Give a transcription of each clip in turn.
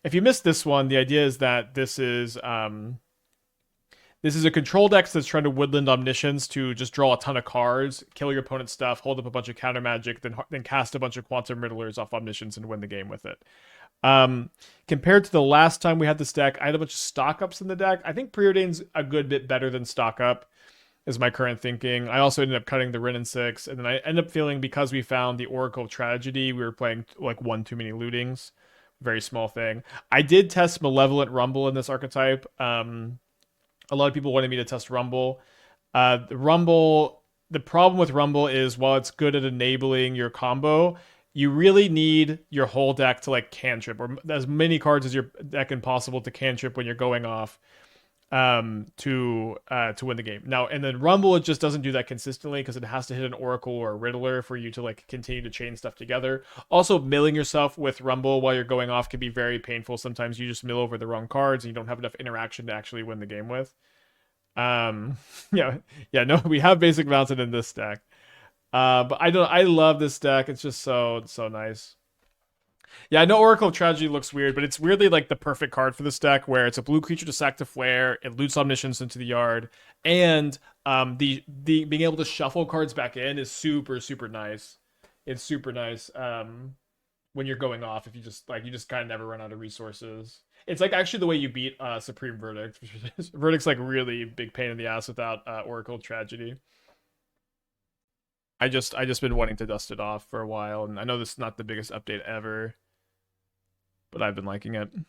if you missed this one, the idea is that this is a control deck that's trying to woodland Omniscience to just draw a ton of cards, kill your opponent's stuff, hold up a bunch of counter magic, then cast a bunch of Quantum Riddlers off Omniscience and win the game with it. Um, Compared to the last time we had this deck, I had a bunch of stock ups in the deck. I think Preordain's a good bit better than stock up, is my current thinking. I also ended up cutting the Rin and 6, and then I end up feeling because we found the Oracle of Tragedy, we were playing like one too many lootings. Very small thing. I did test Malevolent Rumble in this archetype. A lot of people wanted me to test Rumble. The problem with Rumble is while it's good at enabling your combo, you really need your whole deck to like cantrip or as many cards as your deck can possible to cantrip when you're going off to win the game. Now, and then Rumble, it just doesn't do that consistently because it has to hit an Oracle or a Riddler for you to like continue to chain stuff together. Also, milling yourself with Rumble while you're going off can be very painful. Sometimes you just mill over the wrong cards and you don't have enough interaction to actually win the game with. Um, yeah, yeah, no, we have basic mounted in this deck. But I love this deck. It's just so nice. Yeah, I know Oracle of Tragedy looks weird, but it's weirdly like the perfect card for this deck where it's a blue creature to sack to flare, it loots Omniscience into the yard, and the being able to shuffle cards back in is super nice. It's super nice when you're going off if you just kind of never run out of resources. It's like actually the way you beat Supreme Verdict. Verdict's like really big pain in the ass without Oracle Tragedy. I just been wanting to dust it off for a while, and I know this is not the biggest update ever, but I've been liking it. All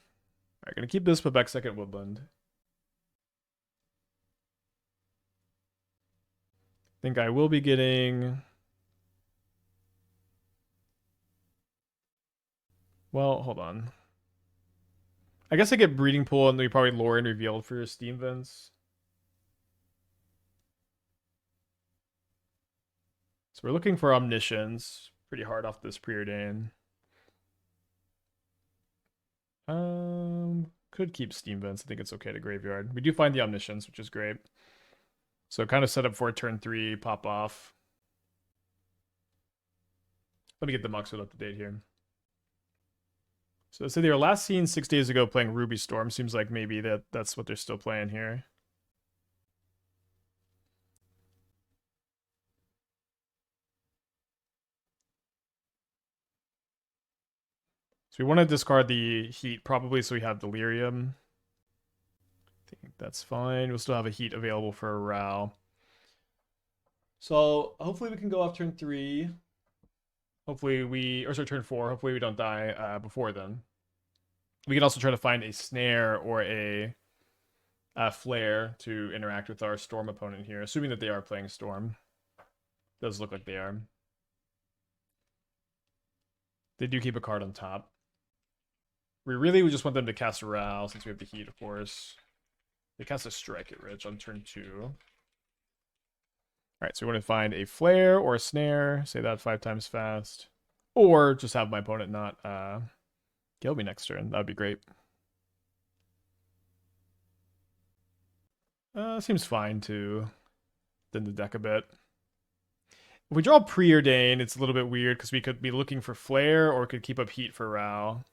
right, gonna keep this, put back second Woodland. Think I will be getting. Well, hold on. I guess I get Breeding Pool and we probably Lrien Revealed for your Steam Vents. So we're looking for Omniscience. Pretty hard off this Preordain. Could keep Steam Vents. I think it's okay to graveyard. We do find the Omniscience, which is great. So kind of set up for a turn 3, pop off. Let me get the Moxwood up to date here. So they were last seen 6 days ago playing Ruby Storm. Seems like maybe that's what they're still playing here. So we want to discard the Heat probably so we have Delirium. I think that's fine. We'll still have a Heat available for a Rao. So hopefully we can go off turn 3. Sorry, turn 4. Hopefully we don't die before then. We can also try to find a Snare or a Flare to interact with our Storm opponent here, assuming that they are playing Storm. Does look like they are. They do keep a card on top. We just want them to cast a Ral since we have the Heat, of course. They cast a Strike at Rich on turn 2. Alright, so we want to find a Flare or a Snare. Say that 5 times fast. Or just have my opponent not kill me next turn. That would be great. Seems fine to thin the deck a bit. If we draw Preordain, it's a little bit weird because we could be looking for Flare or could keep up Heat for Rao.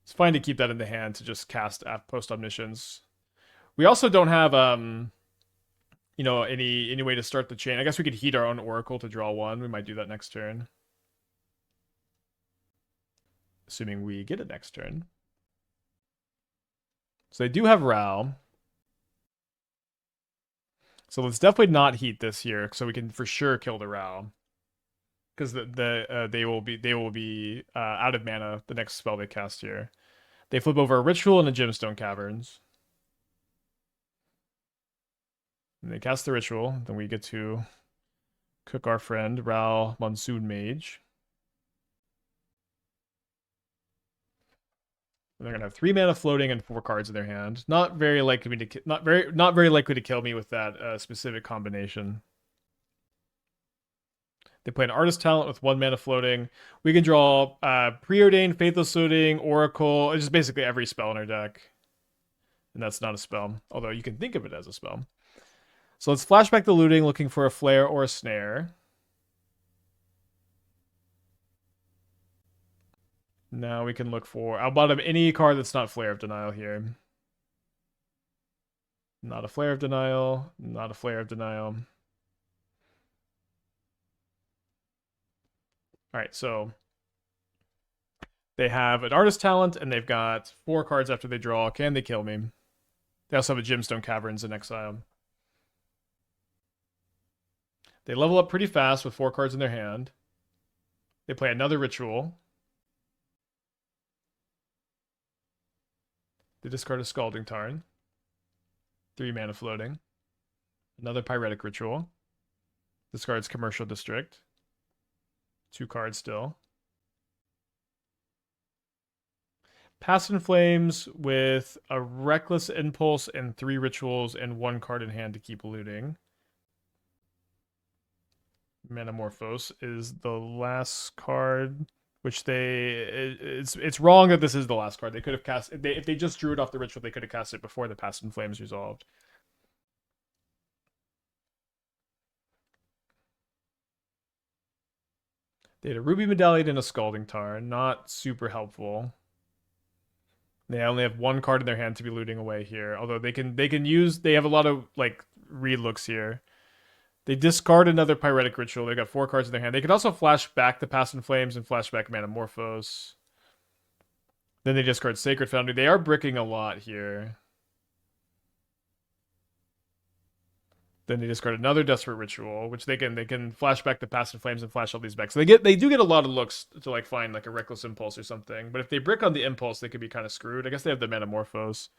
It's fine to keep that in the hand to just cast post Omniscience. We also don't have any way to start the chain. I guess we could Heat our own Oracle to draw 1. We might do that next turn. Assuming we get it next turn. So they do have Rao. So let's definitely not Heat this here, so we can for sure kill the Rao. Because they will be out of mana the next spell they cast here. They flip over a Ritual and a Gemstone Caverns. And they cast the Ritual. Then we get to cook our friend Ral Monsoon Mage. And they're gonna have 3 mana floating and 4 cards in their hand. Not very likely to kill me with that specific combination. They play an Artist Talent with 1 mana floating. We can draw Preordain, Faithless Looting, Oracle. It's just basically every spell in our deck. And that's not a spell, although you can think of it as a spell. So let's flashback the Looting, looking for a Flare or a Snare. Now we can look for... I'll bottom any card that's not Flare of Denial here. Not a Flare of Denial. Not a Flare of Denial. Alright, so... They have an Artist Talent, and they've got 4 cards after they draw. Can they kill me? They also have a Gemstone Caverns in exile. They level up pretty fast with 4 cards in their hand. They play another Ritual. They discard a Scalding Tarn. 3 mana floating. Another Pyretic Ritual. Discards Commercial District. 2 cards still. Past in Flames with a Reckless Impulse and 3 Rituals and 1 card in hand to keep looting. Metamorphose is the last card, which it's wrong that this is the last card. They could have cast if they just drew it off the ritual, they could have cast it before the Past in Flames resolved. They had a Ruby Medallion and a Scalding Tarn, not super helpful. They only have 1 card in their hand to be looting away here. Although they have a lot of like relooks here. They discard another Pyretic Ritual. They got 4 cards in their hand. They could also flash back the Past in Flames and flash back Metamorphose. Then they discard Sacred Foundry. They are bricking a lot here. Then they discard another Desperate Ritual, which they can flash back the Past in Flames and flash all these back. So they do get a lot of looks to like find like a Reckless Impulse or something. But if they brick on the Impulse, they could be kind of screwed. I guess they have the Metamorphose.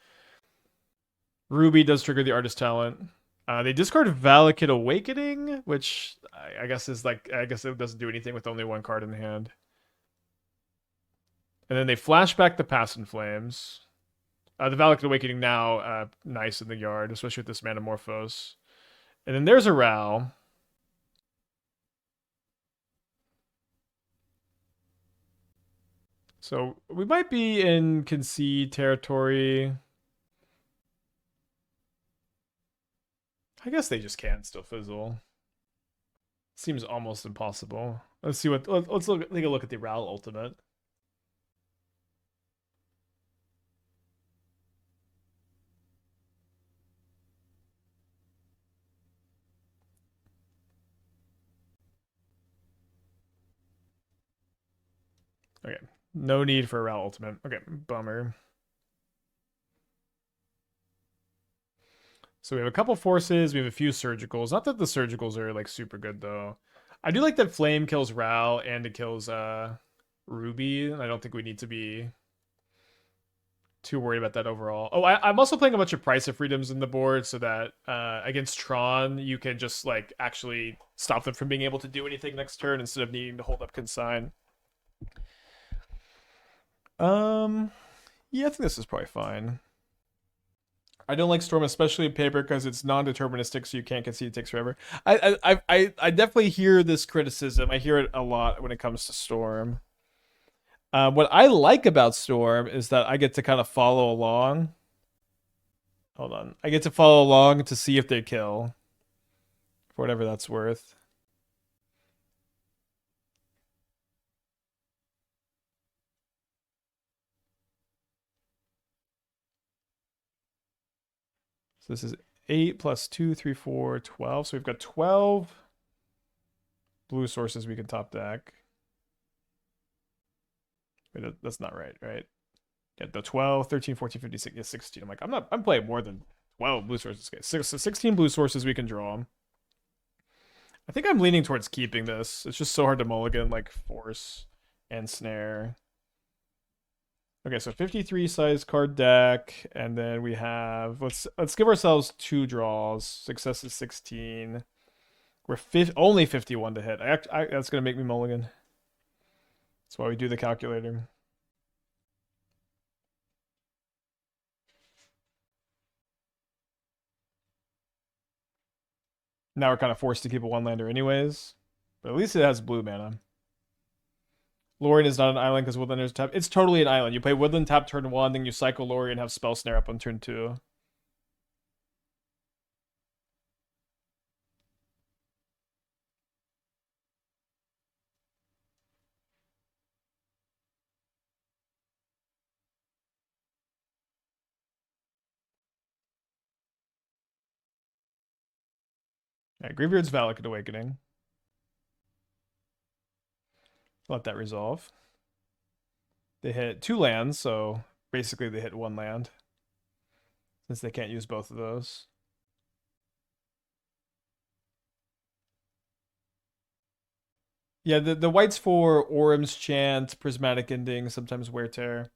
Ruby does trigger the Artist Talent. They discard Valakut Awakening, which I guess is like, I guess it doesn't do anything with only 1 card in the hand. And then they flash back the Past in Flames. The Valakut Awakening now nice in the yard, especially with this Metamorphose. And then there's a Ral. So we might be in concede territory. I guess they just can't still fizzle. Seems almost impossible. Let's see what. Let's take a look at the Ral ultimate. Okay, no need for a Ral ultimate. Okay, bummer. So we have a couple forces. We have a few surgicals. Not that the surgicals are like super good though. I do like that Flame kills Ral and it kills Ruby. I don't think we need to be too worried about that overall. Oh, I'm also playing a bunch of Price of Freedoms in the board so that against Tron you can just like actually stop them from being able to do anything next turn instead of needing to hold up Consign. Yeah, I think this is probably fine. I don't like Storm, especially in paper, because it's non-deterministic, so you can't concede. It takes forever. I definitely hear this criticism. I hear it a lot when it comes to Storm. What I like about Storm is that I get to kind of follow along. Hold on. I get to follow along to see if they kill. For whatever that's worth. So this is 8 plus 2, 3, 4, 12. So we've got 12 blue sources we can top deck. Wait, that's not right, right? Yeah, the 12, 13, 14, 15, 16, yeah, 16. I'm like, I'm playing more than 12 blue sources. Okay, so 16 blue sources we can draw. I think I'm leaning towards keeping this. It's just so hard to mulligan like Force and Snare. Okay, so 53 size card deck, and then we have let's give ourselves 2 draws. Success is 16. We're only 51 to hit. That's gonna make me mulligan. That's why we do the calculator. Now we're kind of forced to keep a 1-lander anyways, but at least it has blue mana. Lrien is not an island because Woodland is tap. It's totally an island. You play Woodland tap turn 1, then you cycle Lrien and have Spell Snare up on turn 2. All right, Graveyard's Valakut Awakening. Let that resolve. They hit 2 lands, so basically they hit 1 land. Since they can't use both of those. Yeah, the whites for Orum's Chant, Prismatic Ending, sometimes Wear Tear.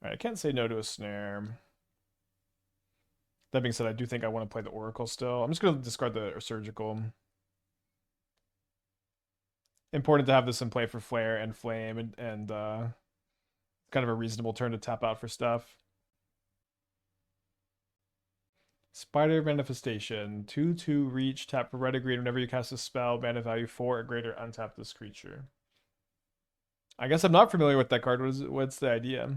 Alright, I can't say no to a Snare. That being said, I do think I want to play the Oracle still. I'm just going to discard the Surgical. Important to have this in play for Flare and Flame, and kind of a reasonable turn to tap out for stuff. Spider Manifestation. 2/2 reach, tap for red or green whenever you cast a spell, mana value 4 or greater, untap this creature. I guess I'm not familiar with that card. What's the idea?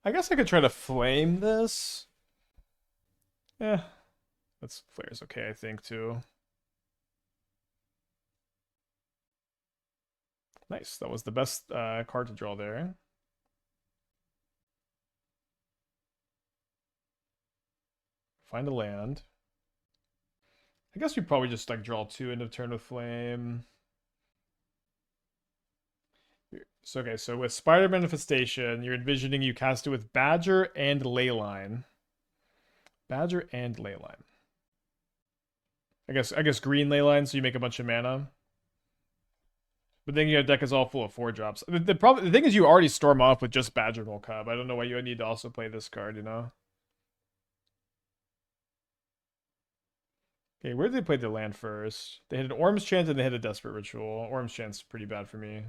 I guess I could try to flame this. Yeah. That's Flare's okay, I think, too. Nice. That was the best card to draw there. Find a land. I guess we probably just like draw 2 end of turn with Flame. So okay, so with Spider Manifestation, you're envisioning you cast it with Badger and Leyline. Badger and Leyline. I guess green Leyline, so you make a bunch of mana. But then your deck is all full of 4-drops. The thing is you already storm off with just Badger Roll Cub. I don't know why you would need to also play this card, you know? Okay, where did they play the land first? They hit an Orm's Chant and they hit a Desperate Ritual. Orm's Chant's pretty bad for me.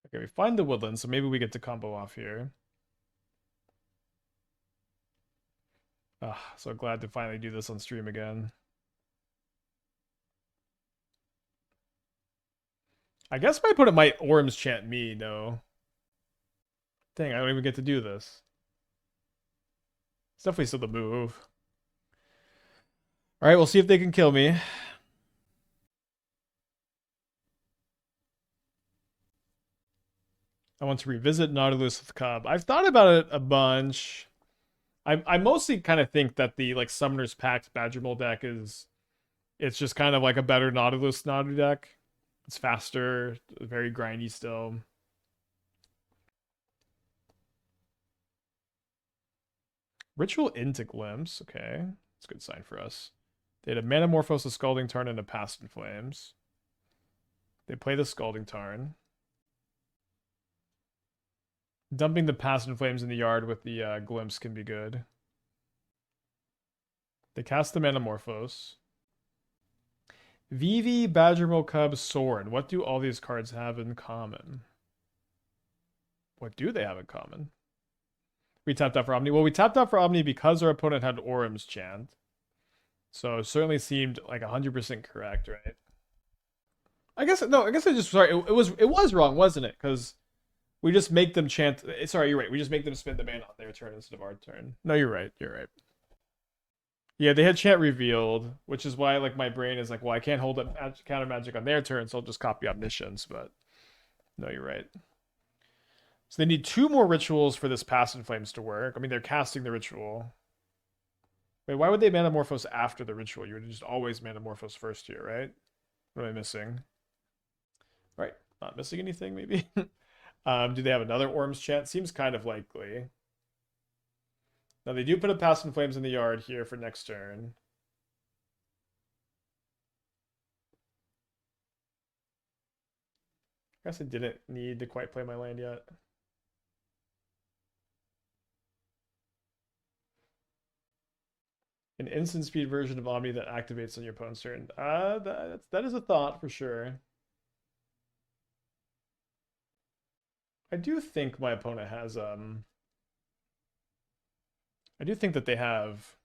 Okay, we find the woodland, so maybe we get to combo off here. Ah, so glad to finally do this on stream again. I guess my opponent might Orm's Chant me, no. Dang, I don't even get to do this. It's definitely still the move. Alright, we'll see if they can kill me. I want to revisit Nautilus with Cub. I've thought about it a bunch. I mostly kind of think that the like Summoner's Pact Badger Mole deck is it's just kind of like a better Nautilus Naughty deck. It's faster, very grindy still. Ritual into Glimpse, okay. That's a good sign for us. They had a Manamorphose, a Scalding Tarn, and a Past in Flames. They play the Scalding Tarn. Dumping the Past in Flames in the yard with the Glimpse can be good. They cast the Manamorphose. Vivi, Badgermole, Cub, Sorin. What do all these cards have in common? What do they have in common? We tapped out for Omni. Well, we tapped out for Omni because our opponent had Orum's Chant. So it certainly seemed like 100% correct, right? I guess no. I guess I just sorry. It was wrong, wasn't it? Because we just make them chant. Sorry, you're right. We just make them spend the mana on their turn instead of our turn. No, you're right. You're right. Yeah, they had chant revealed, which is why like my brain is like, well, I can't hold up counter magic on their turn, so I'll just copy Omniscience. But no, you're right. So they need 2 more rituals for this Past in Flames to work. I mean, they're casting the ritual. Wait, why would they Manamorphose after the ritual? You would just always Manamorphose first here, right? What am I missing? Right, not missing anything, maybe? Do they have another Orm's Chant? Seems kind of likely. Now they do put a Past in Flames in the yard here for next turn. I guess I didn't need to quite play my land yet. An instant speed version of Omni that activates on your opponent's turn. That is a thought for sure. I do think my opponent has I do think that they have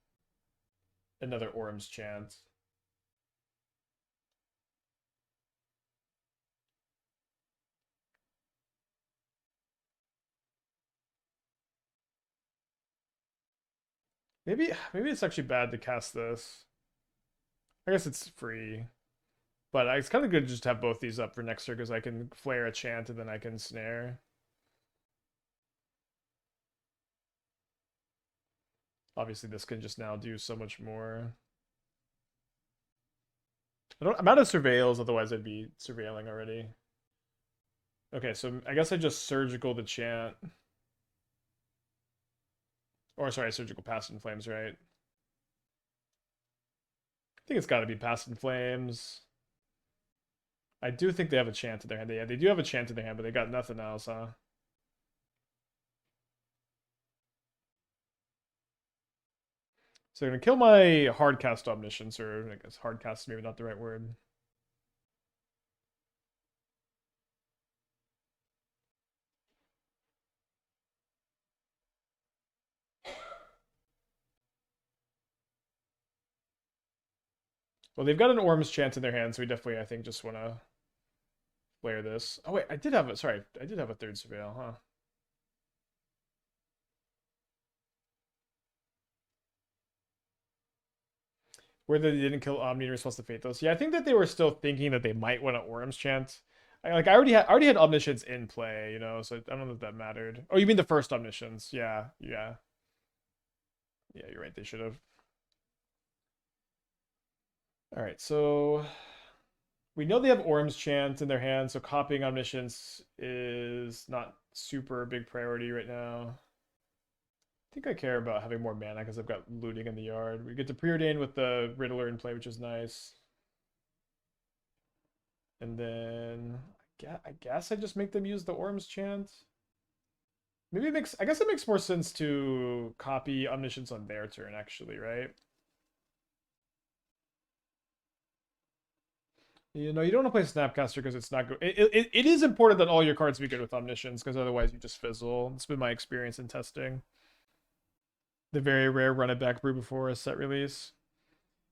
another Orm's Chant. Maybe it's actually bad to cast this. I guess it's free. But it's kind of good to just have both these up for next turn because I can flare a chant and then I can snare. Obviously, this can just now do so much more. I'm out of surveils, otherwise I'd be surveilling already. Okay, so I guess I just surgical the chant. Or sorry, surgical past in flames, right? I think it's got to be past in flames. I do think they have a chant in their hand. Yeah, they do have a chant in their hand, but they got nothing else, huh? So they're gonna kill my hardcast omniscience, or I guess hardcast is maybe not the right word. Well, they've got an Orm's chant in their hand, so we definitely, I think, just want to flare this. Oh wait, I did have a sorry, I did have a third surveil, huh? Where they didn't kill Omni in response to Faithless. Yeah, I think that they were still thinking that they might want to Orm's chant. I already had Omniscience in play, you know, so I don't know if that mattered. Oh, you mean the first Omniscience? Yeah, yeah, yeah. You're right. They should have. All right, so we know they have Orm's chant in their hand, so copying Omniscience is not super big priority right now. I think I care about having more mana because I've got looting in the yard. We get to Preordain with the Riddler in play, which is nice. And then I guess I just make them use the Orm's chant. Maybe it makes I guess it makes more sense to copy Omniscience on their turn, actually, right? You know, you don't want to play Snapcaster because it's not good. It is important that all your cards be good with Omniscience because otherwise you just fizzle. It's been my experience in testing. The very rare run it back brew before a set release.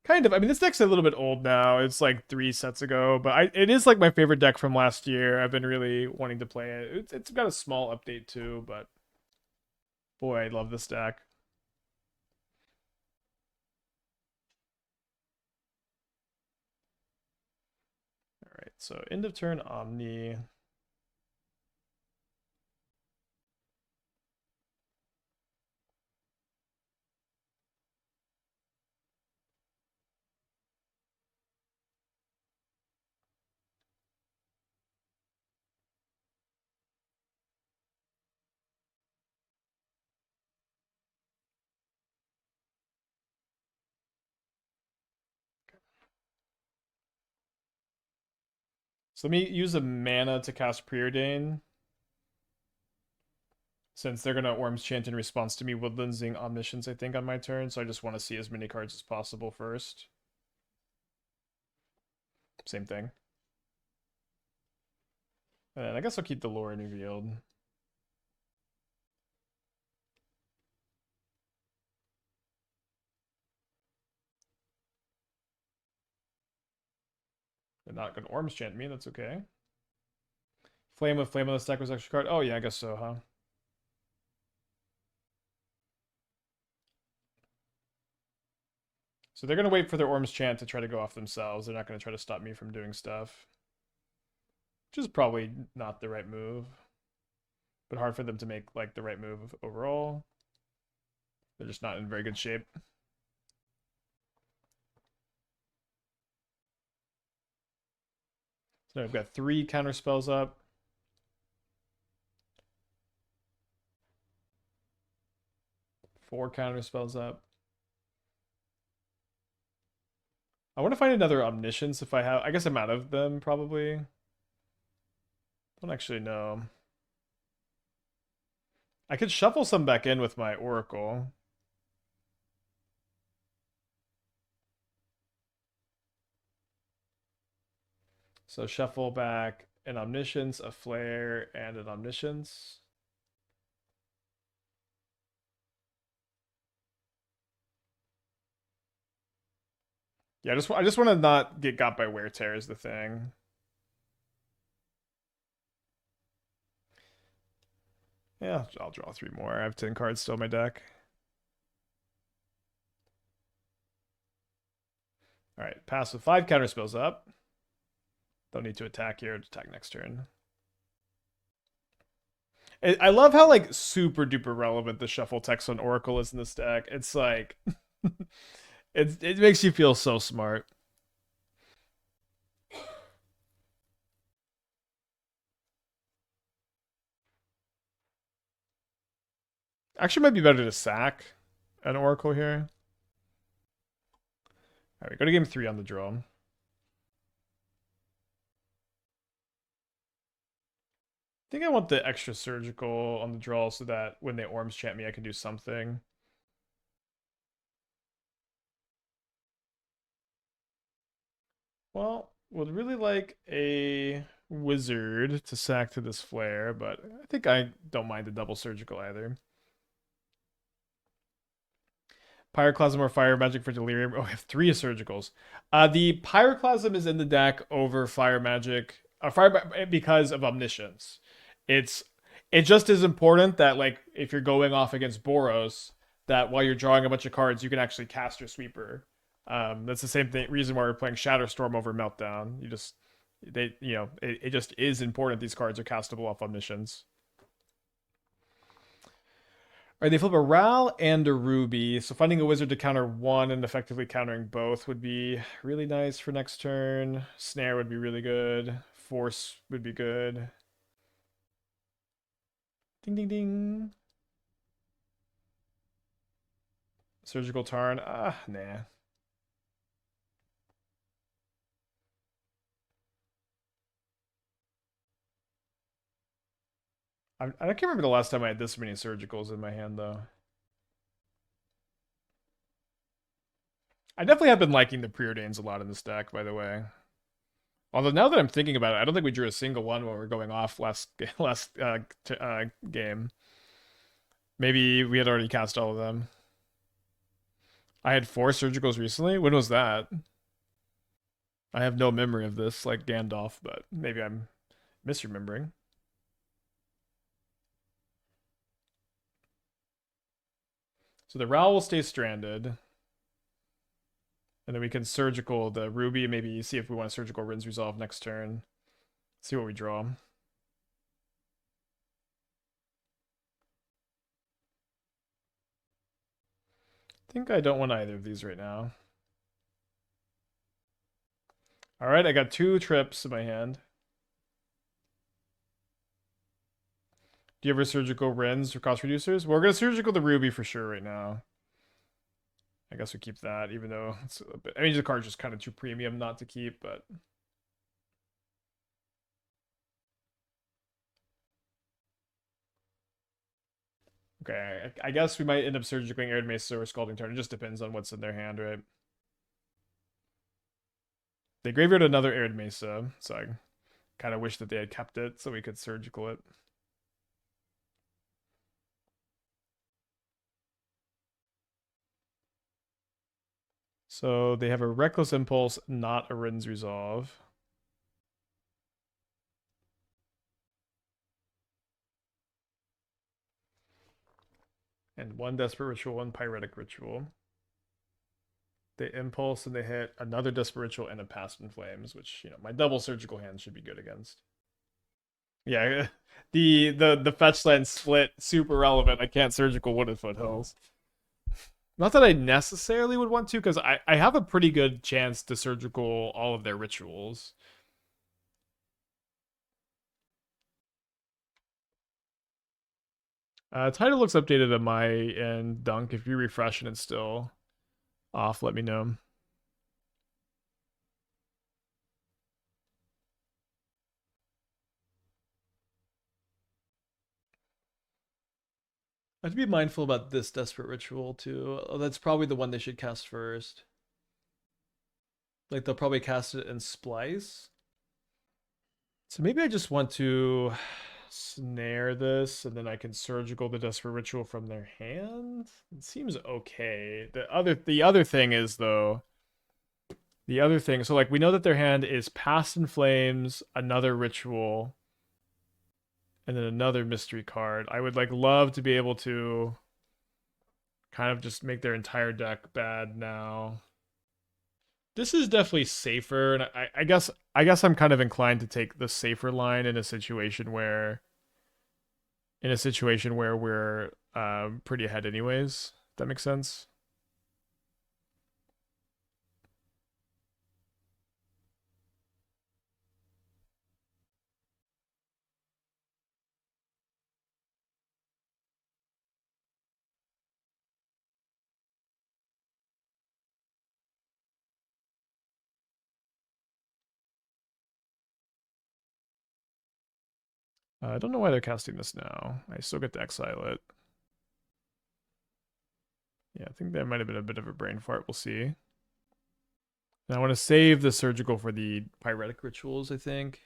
Kind of. I mean, this deck's a little bit old now. It's like 3 sets ago, but it is like my favorite deck from last year. I've been really wanting to play it. It's got a small update too, but boy, I love this deck. All right, so end of turn Omni. So let me use a mana to cast Preordain. Since they're gonna Orm's Chant in response to me Woodlandsing Omniscience, I think, on my turn, so I just want to see as many cards as possible first. Same thing. And I guess I'll keep the Lrien Revealed. They're not gonna Orm's Chant me, that's okay. Flame on the stack was extra card. Oh yeah, I guess so, huh? So they're gonna wait for their Orm's Chant to try to go off themselves. They're not gonna try to stop me from doing stuff. Which is probably not the right move. But hard for them to make like the right move overall. They're just not in very good shape. So I've got 3 counter spells up. Four counter spells up. I want to find another Omniscience if I have. I guess I'm out of them probably. Don't actually know. I could shuffle some back in with my Oracle. So shuffle back an Omniscience, a Flare, and an Omniscience. Yeah, I just want to not get got by Wear Tear is the thing. Yeah, I'll draw 3 more. I have 10 cards still in my deck. All right, pass with 5 counter spells up. Don't need to attack here. Attack next turn. I love how like super duper relevant the shuffle text on Oracle is in this deck. It's like it makes you feel so smart. Actually, might be better to sack an Oracle here. All right, we go to game 3 on the draw. I think I want the extra surgical on the draw so that when they Orms chant me, I can do something. Well, would really like a wizard to sack to this flare, but I think I don't mind the double surgical either. Pyroclasm or fire magic for delirium. Oh, I have 3 surgicals. The Pyroclasm is in the deck over fire magic, because of Omniscience. It's it just is important that like if you're going off against Boros, that while you're drawing a bunch of cards, you can actually cast your sweeper. That's the same thing reason why we're playing Shatterstorm over Meltdown. It just is important these cards are castable off Omniscience. All right, they flip a Ral and a Ruby, so finding a wizard to counter one and effectively countering both would be really nice for next turn. Snare would be really good. Force would be good. Ding ding ding. Surgical Tarn. Nah. I can't remember the last time I had this many surgicals in my hand, though. I definitely have been liking the Preordains a lot in this deck, by the way. Although now that I'm thinking about it, I don't think we drew a single one when we were going off last game. Maybe we had already cast all of them. I had 4 surgicals recently. When was that? I have no memory of this, like Gandalf, but maybe I'm misremembering. So the Ral will stay stranded. And then we can surgical the Ruby, maybe see if we want to surgical Rin's Resolve next turn. See what we draw. I think I don't want either of these right now. All right, I got 2 trips in my hand. Do you ever surgical Rins or cost reducers? Well, we're going to surgical the Ruby for sure right now. I guess we keep that, even though it's a bit. I mean, the card's just kind of too premium not to keep, but. Okay, I guess we might end up surgicling Arid Mesa or Scalding Tarn. It just depends on what's in their hand, right? They graveyard another Arid Mesa, so I kind of wish that they had kept it so we could surgical it. So they have a Reckless Impulse, not a Rin's Resolve. And 1 Desperate Ritual, 1 Pyretic Ritual. They Impulse and they hit another Desperate Ritual and a Past in Flames, which, my double surgical hand should be good against. Yeah, the fetch land split, super relevant. I can't surgical Wooded Foothills. Not that I necessarily would want to, because I have a pretty good chance to surgical all of their rituals. Title looks updated on my end, Dunk. If you refresh and it's still off, let me know. I have to be mindful about this Desperate Ritual, too. That's probably the one they should cast first. Like, they'll probably cast it in Splice. So maybe I just want to snare this, and then I can surgical the Desperate Ritual from their hand. It seems okay. The other thing is though, so like we know that their hand is Past in Flames, another ritual, and then another mystery card. I would like love to be able to kind of just make their entire deck bad now. This is definitely safer, and I guess I'm kind of inclined to take the safer line in a situation where we're pretty ahead anyways. If that makes sense. I don't know why they're casting this now. I still get to exile it. Yeah, I think that might have been a bit of a brain fart. We'll see. And I want to save the surgical for the pyretic rituals, I think.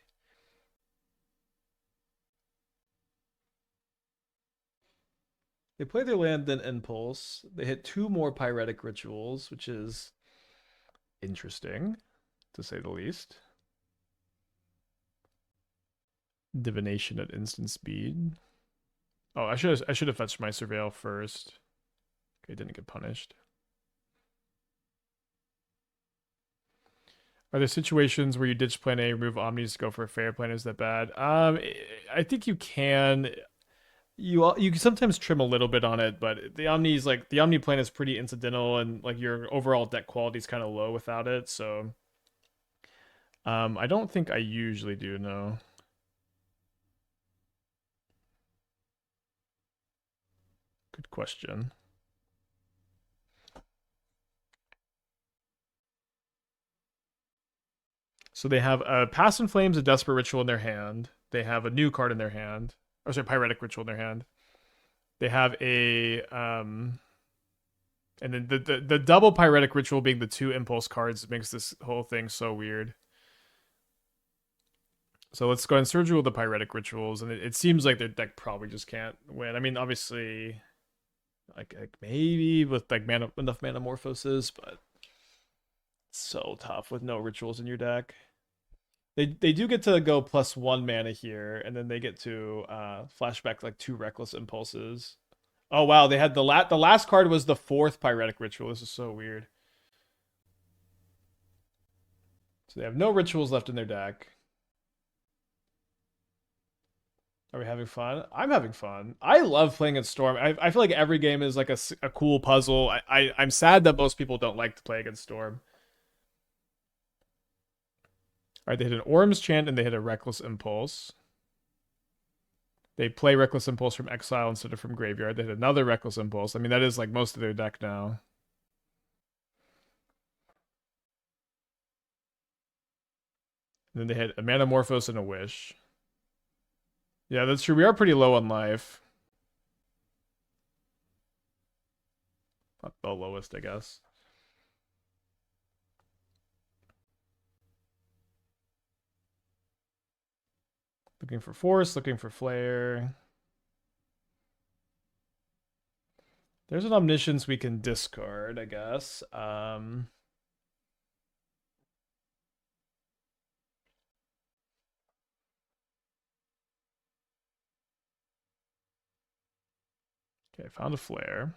They play their land, then Impulse. They hit 2 more pyretic rituals, which is interesting, to say the least. Divination at instant speed. Oh, I should have fetched my Surveil first. Okay, didn't get punished. Are there situations where you ditch plan A, remove omnis to go for a fair plan? Is that bad? I think you can. You can sometimes trim a little bit on it, but the omni plan is pretty incidental, and like your overall deck quality is kind of low without it. So, I don't think I usually do. No. Good question. So they have a Past in Flames, a Desperate Ritual in their hand. They have a new card in their hand. Or sorry, Pyretic Ritual in their hand. They have a and then the double Pyretic Ritual being the 2 impulse cards makes this whole thing so weird. So let's go and surgical the Pyretic Rituals, and it seems like their deck probably just can't win. I mean, obviously, like maybe with like enough mana morphoses, but it's so tough with no rituals in your deck. They do get to go +1 mana here, and then they get to flashback like 2 reckless impulses. Oh wow, they had the last card was the 4th pyretic ritual. This is so weird. So they have no rituals left in their deck. Are we having fun? I'm having fun. I love playing at Storm. I feel like every game is like a cool puzzle. I'm sad that most people don't like to play against Storm. All right, they hit an Orm's Chant and they hit a Reckless Impulse. They play Reckless Impulse from exile instead of from graveyard. They hit another Reckless Impulse. I mean, that is like most of their deck now. And then they hit a Manamorphose and a Wish. Yeah, that's true. We are pretty low on life. Not the lowest, I guess. Looking for Force, looking for Flare. There's an Omniscience we can discard, I guess. Okay, found a Flare.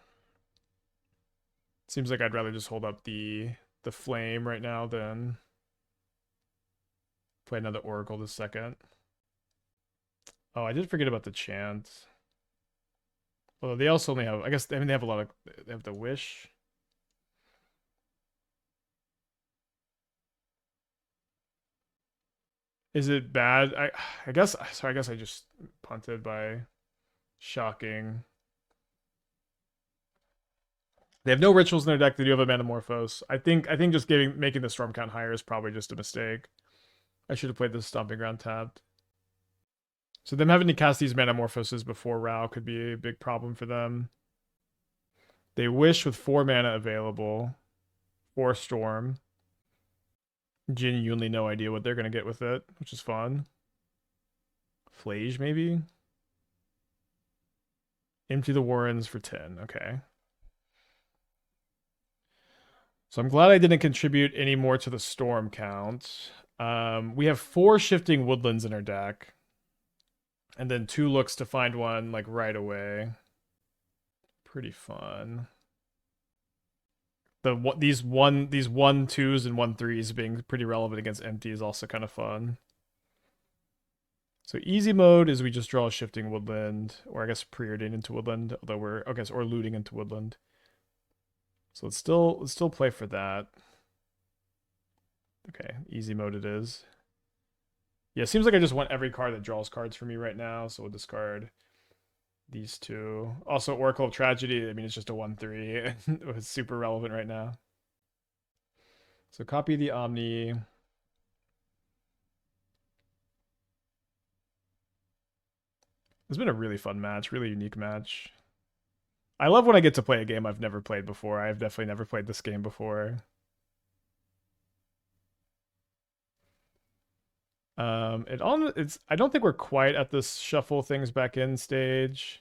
Seems like I'd rather just hold up the Flame right now than play another Oracle this second. Oh, I did forget about the Chant. Although they also only have, I guess, I mean, they have a lot of, they have the Wish. Is it bad? I guess, sorry, I guess I just punted by shocking. They have no rituals in their deck. They do have a Metamorphose. I think just making the Storm count higher is probably just a mistake. I should have played the Stomping Ground tapped. So them having to cast these Metamorphoses before Rao could be a big problem for them. They Wish with 4 mana available. 4 Storm. Genuinely no idea what they're going to get with it, which is fun. Flage, maybe? Empty the Warrens for 10. Okay. So I'm glad I didn't contribute any more to the Storm count. We have 4 Shifting Woodlands in our deck. And then 2 looks to find one like right away. Pretty fun. these 1/2s and 1/3s being pretty relevant against empty is also kind of fun. So easy mode is we just draw a Shifting Woodland, or I guess Preordain into Woodland, although we're okay, or looting into Woodland. So let's still play for that. Okay, easy mode it is. Yeah, it seems like I just want every card that draws cards for me right now, so we'll discard these two. Also, Oracle of Tragedy, I mean, it's just a 1/3. It's super relevant right now. So copy the Omni. It's been a really fun match, really unique match. I love when I get to play a game I've never played before. I've definitely never played this game before. I don't think we're quite at this shuffle things back in stage.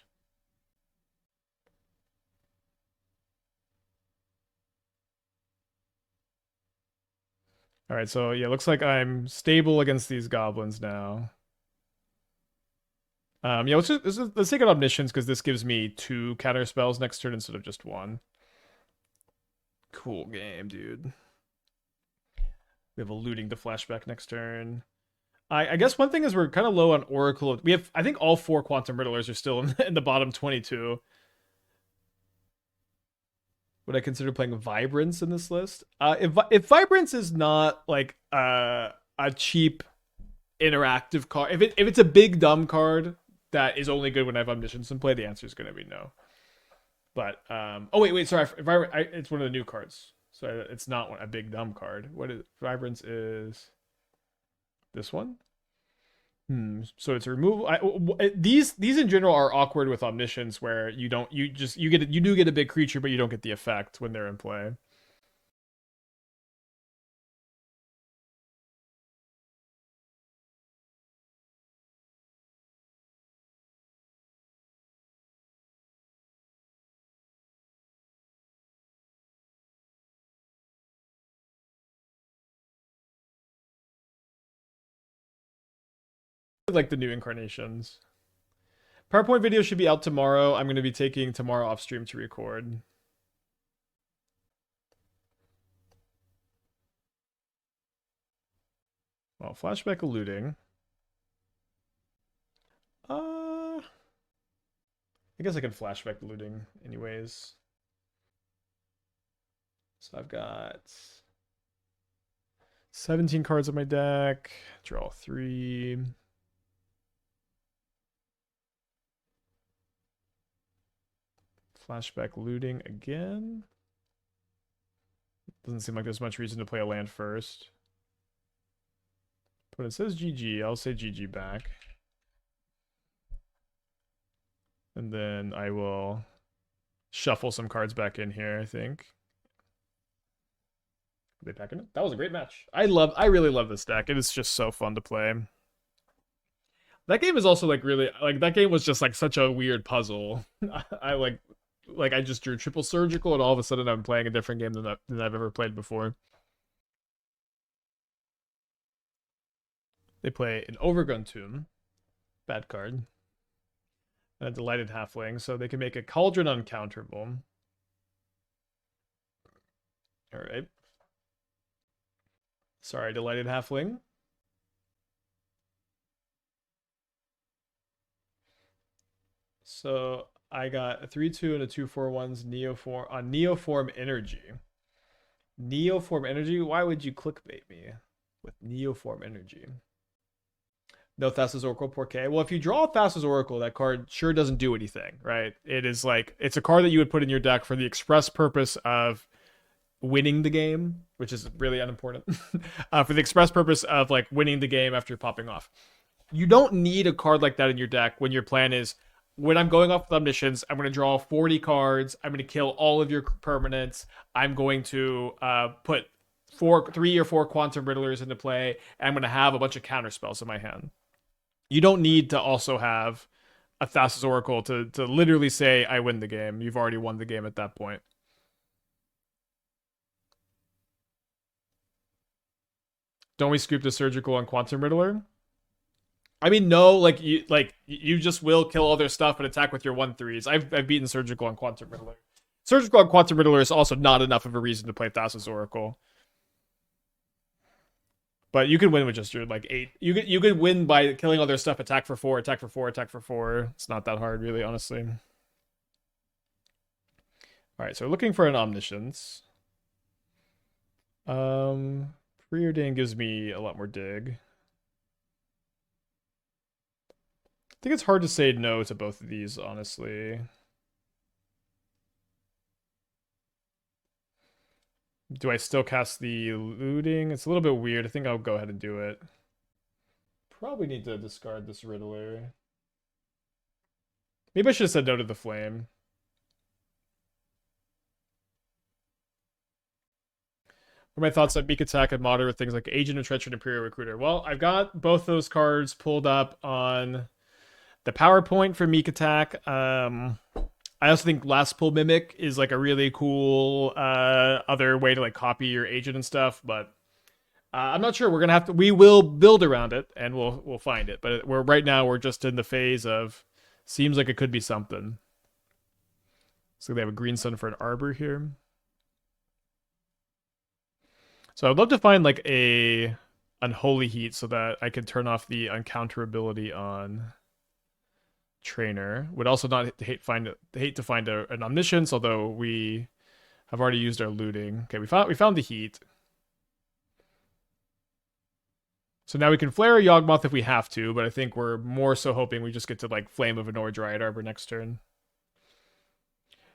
All right, so yeah, looks like I'm stable against these goblins now. Yeah, let's take an Omniscience because this gives me 2 counter spells next turn instead of just 1. Cool game, dude. We have a looting to flashback next turn. I guess one thing is we're kind of low on Oracle. We have, I think all 4 Quantum Riddlers are still in the bottom 22. Would I consider playing Vibrance in this list? If Vibrance is not like a cheap interactive card, if it's a big dumb card that is only good when I have Omniscience in play, the answer is going to be no. But oh wait, sorry, it's one of the new cards, so it's not a big dumb card. What is Vibrance is? This one? So it's removal. These in general are awkward with Omniscience, where you do get a big creature, but you don't get the effect when they're in play. Like the new incarnations. PowerPoint video should be out tomorrow. I'm going to be taking tomorrow off stream to record. Well, flashback looting. I guess I can flashback looting anyways. So I've got 17 cards on my deck. Draw 3. Flashback looting again. Doesn't seem like there's much reason to play a land first. But it says GG. I'll say GG back. And then I will shuffle some cards back in here, I think. Are they packing it? That was a great match. I really love this deck. It is just so fun to play. That game is also like really like that game was just like such a weird puzzle. I like I just drew triple surgical and all of a sudden I'm playing a different game than I've ever played before. They play an Overgrown Tomb, bad card, and a Delighted Halfling, so they can make a Cauldron uncounterable. All right. Sorry, Delighted Halfling. So I got a 3/2 and a 2/4/1's Neoform on Neoform Energy. Neoform Energy? Why would you clickbait me with Neoform Energy? No Thassa's Oracle Porquet. Well, if you draw Thassa's Oracle, that card sure doesn't do anything, right? It is like it's a card that you would put in your deck for the express purpose of winning the game, which is really unimportant. For the express purpose of like winning the game after popping off. You don't need a card like that in your deck when your plan is when I'm going off with Omniscience, I'm going to draw 40 cards. I'm going to kill all of your permanents. I'm going to put 3 or 4 Quantum Riddlers into play, and I'm going to have a bunch of counter spells in my hand. You don't need to also have a Thassa's Oracle to literally say I win the game. You've already won the game at that point. Don't we scoop the surgical on Quantum Riddler? I mean, no, like you just will kill all their stuff and attack with your 1/3s. I've beaten surgical on Quantum Riddler. Surgical on Quantum Riddler is also not enough of a reason to play Thassa's Oracle. But you can win with just your like 8. You could win by killing all their stuff. Attack for 4, attack for 4, attack for 4. It's not that hard, really, honestly. All right, so we're looking for an Omniscience. Preordain gives me a lot more dig. I think it's hard to say no to both of these, honestly. Do I still cast the looting? It's a little bit weird. I think I'll go ahead and do it. Probably need to discard this Riddler. Maybe I should have said no to the flame. What are my thoughts on Meek Attack and Modern with things like Agent of Treachery and Imperial Recruiter? Well, I've got both those cards pulled up on the PowerPoint for Meek Attack. I also think Last Pull Mimic is like a really cool other way to like copy your agent and stuff, but I'm not sure. We're gonna have to. We will build around it and we'll find it. But right now we're just in the phase of seems like it could be something. So they have a green sun for an arbor here. So I'd love to find like a Unholy Heat so that I can turn off the uncounterability on Trainer. Would also not hate to find an Omniscience, although we have already used our looting. Okay, we found the Heat. So now we can flare a Yawgmoth if we have to, but I think we're more so hoping we just get to like Flame of Anor Dryad Arbor next turn.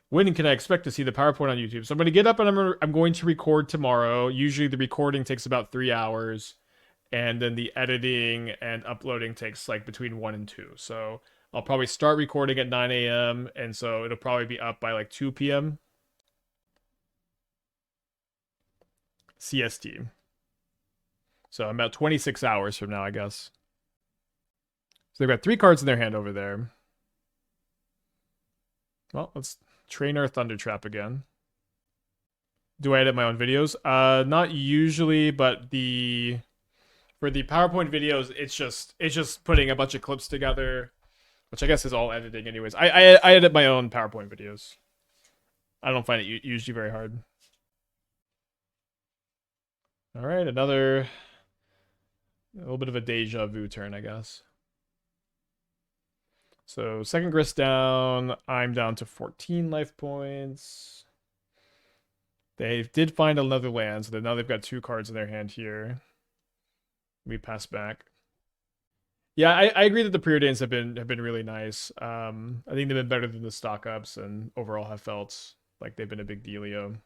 When can I expect to see the PowerPoint on YouTube? So I'm going to get up and I'm going to record tomorrow. Usually the recording takes about 3 hours, and then the editing and uploading takes like between 1 and 2. So I'll probably start recording at 9 a.m. and so it'll probably be up by like 2 p.m. CST. So I'm about 26 hours from now, I guess. So they've got 3 cards in their hand over there. Well, let's Trainer Thundertrap again. Do I edit my own videos? Not usually, but for the PowerPoint videos, it's just putting a bunch of clips together, which I guess is all editing anyways. I edit my own PowerPoint videos. I don't find it usually very hard. All right, a little bit of a deja vu turn, I guess. So second grist down, I'm down to 14 life points. They did find another land, so now they've got 2 cards in their hand here. We pass back. Yeah, I agree that the Preordains have been really nice. I think they've been better than the stock ups, and overall have felt like they've been a big dealio.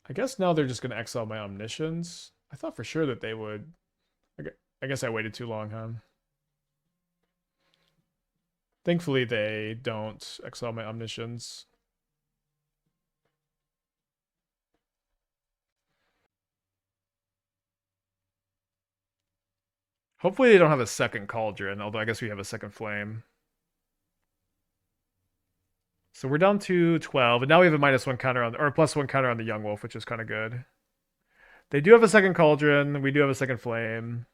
I guess now they're just gonna exile my Omniscience. I thought for sure that they would. I guess I waited too long, huh? Thankfully, they don't exile my Omniscience. Hopefully they don't have a second Cauldron, although I guess we have a second Flame. So we're down to 12, and now we have a -1 counter on, or a +1 counter on the Young Wolf, which is kind of good. They do have a second Cauldron. We do have a second Flame.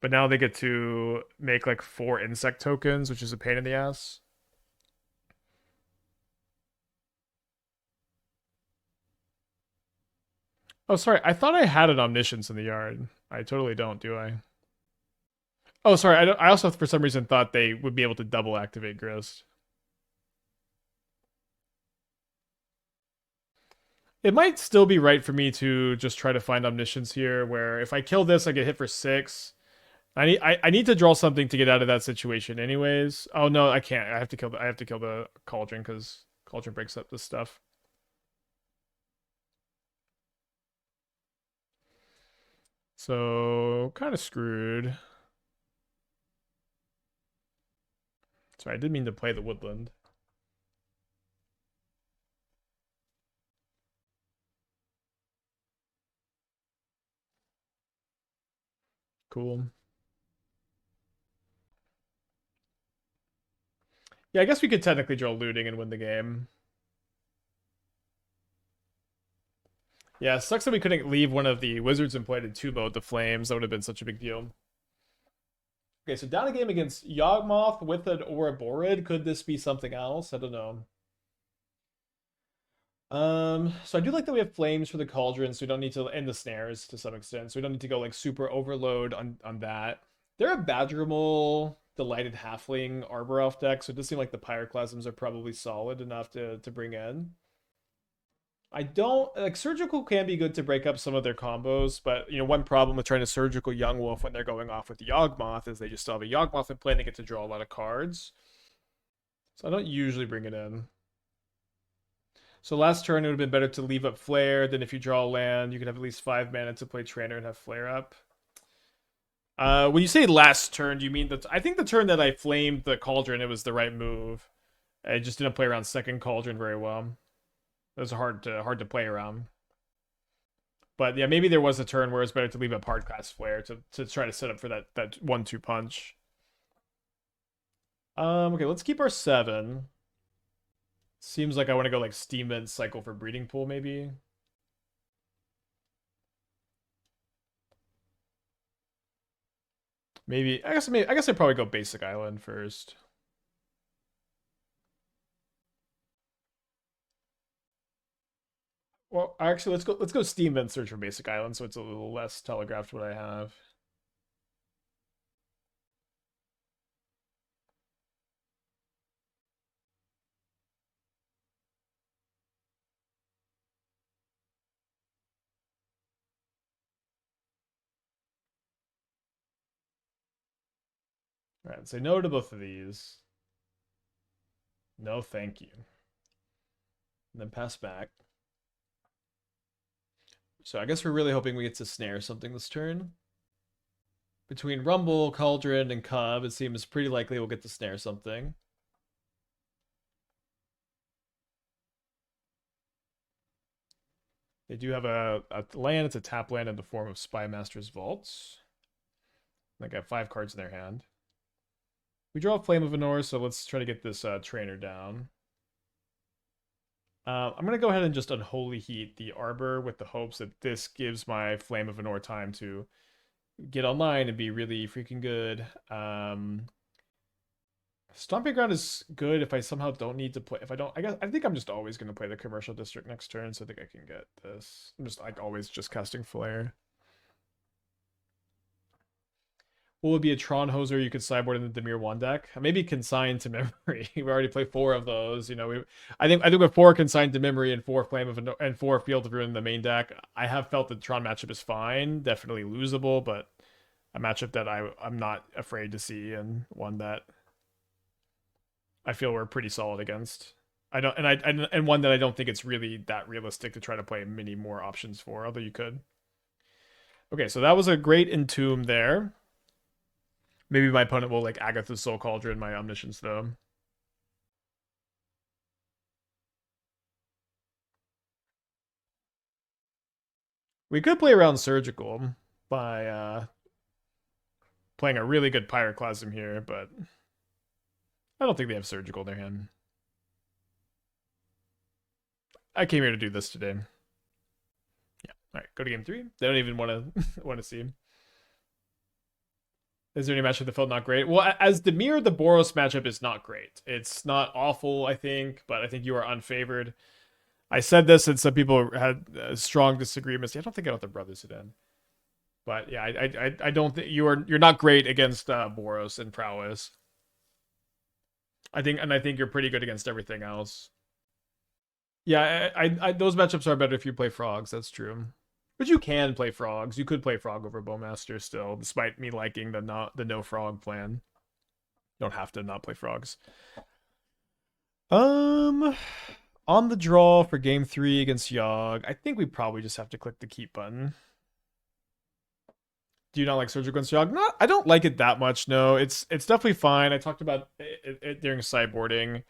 But now they get to make like 4 insect tokens, which is a pain in the ass. Oh, sorry. I thought I had an Omniscience in the yard. I totally don't, do I? Oh, sorry. I also, for some reason, thought they would be able to double activate Grist. It might still be right for me to just try to find Omniscience here, where if I kill this, I get hit for 6. I need to draw something to get out of that situation, anyways. Oh no, I can't. I have to kill the Cauldron because Cauldron breaks up this stuff. So kind of screwed. Sorry, I didn't mean to play the Woodland. Cool. Yeah, I guess we could technically draw looting and win the game. Yeah, it sucks that we couldn't leave one of the wizards in play to 2-mode the flames. That would have been such a big deal. Okay, so down a game against Yawgmoth with an Ouroborid. Could this be something else? I don't know. So I do like that we have flames for the cauldron, so we don't need to, and the snares to some extent, so we don't need to go like super overload on that. They're a Badgerable Delighted Halfling Arbor Elf deck, so it does seem like the Pyroclasms are probably solid enough to bring in. I don't like surgical can be good to break up some of their combos, but one problem with trying to surgical Young Wolf when they're going off with the Yawgmoth is they just still have a Yawgmoth in play and they get to draw a lot of cards. So I don't usually bring it in. So last turn it would have been better to leave up Flare. Then if you draw a land, you can have at least 5 mana to play Trainer and have Flare up. When you say last turn, do you mean that? I think the turn that I flamed the Cauldron, it was the right move. I just didn't play around second Cauldron very well. It was hard to play around. But yeah, maybe there was a turn where it's better to leave up Hardcast Flare to try to set up for that 1-2 punch. Okay, let's keep our 7. Seems like I want to go like Steam Vent cycle for Breeding Pool, maybe. I guess I'd probably go Basic Island first. Well, actually, let's go Steam Vent search for Basic Island, so it's a little less telegraphed what I have. All right, say no to both of these. No, thank you. And then pass back. So I guess we're really hoping we get to snare something this turn. Between Rumble, Cauldron, and Cub, it seems pretty likely we'll get to snare something. They do have a land. It's a tap land in the form of Spymaster's Vaults. They got 5 cards in their hand. We draw a Flame of Anor, so let's try to get this trainer down. I'm going to go ahead and just Unholy Heat the Arbor with the hopes that this gives my Flame of Anor time to get online and be really freaking good. Stomping Ground is good if I somehow don't need to play. If I don't, I think I'm just always going to play the Commercial District next turn, so I think I can get this. I'm just like always just casting Flare. What would be a Tron Hoser you could sideboard in the Dimir 1 deck? Maybe Consign to Memory. We already played 4 of those. I think with 4 Consign to Memory and 4 Flame of and 4 Field of Ruin in the main deck, I have felt the Tron matchup is fine, definitely losable, but a matchup that I'm not afraid to see and one that I feel we're pretty solid against. And one that I don't think it's really that realistic to try to play many more options for, although you could. Okay, so that was a great Entomb there. Maybe my opponent will like Agatha's Soul Cauldron my Omniscience though. We could play around Surgical by playing a really good Pyroclasm here, but I don't think they have Surgical in their hand. I came here to do this today. Yeah. All right, go to game 3. They don't even want to see him. Is there any matchup that felt not great? Well, as Dimir, the Boros matchup is not great. It's not awful, I think, but I think you are unfavored. I said this, and some people had strong disagreements. I don't think I got the Brotherhood in, but yeah, I don't think you're not great against Boros and Prowess. I think you're pretty good against everything else. Yeah, those matchups are better if you play frogs. That's true. But you can play frogs. You could play frog over Bowmaster still, despite me liking the no frog plan. You don't have to not play frogs. On the draw for game 3 against Yogg, I think we probably just have to click the keep button. Do you not like Surgical against Yogg? Not, I don't like it that much. No, it's definitely fine. I talked about it during sideboarding.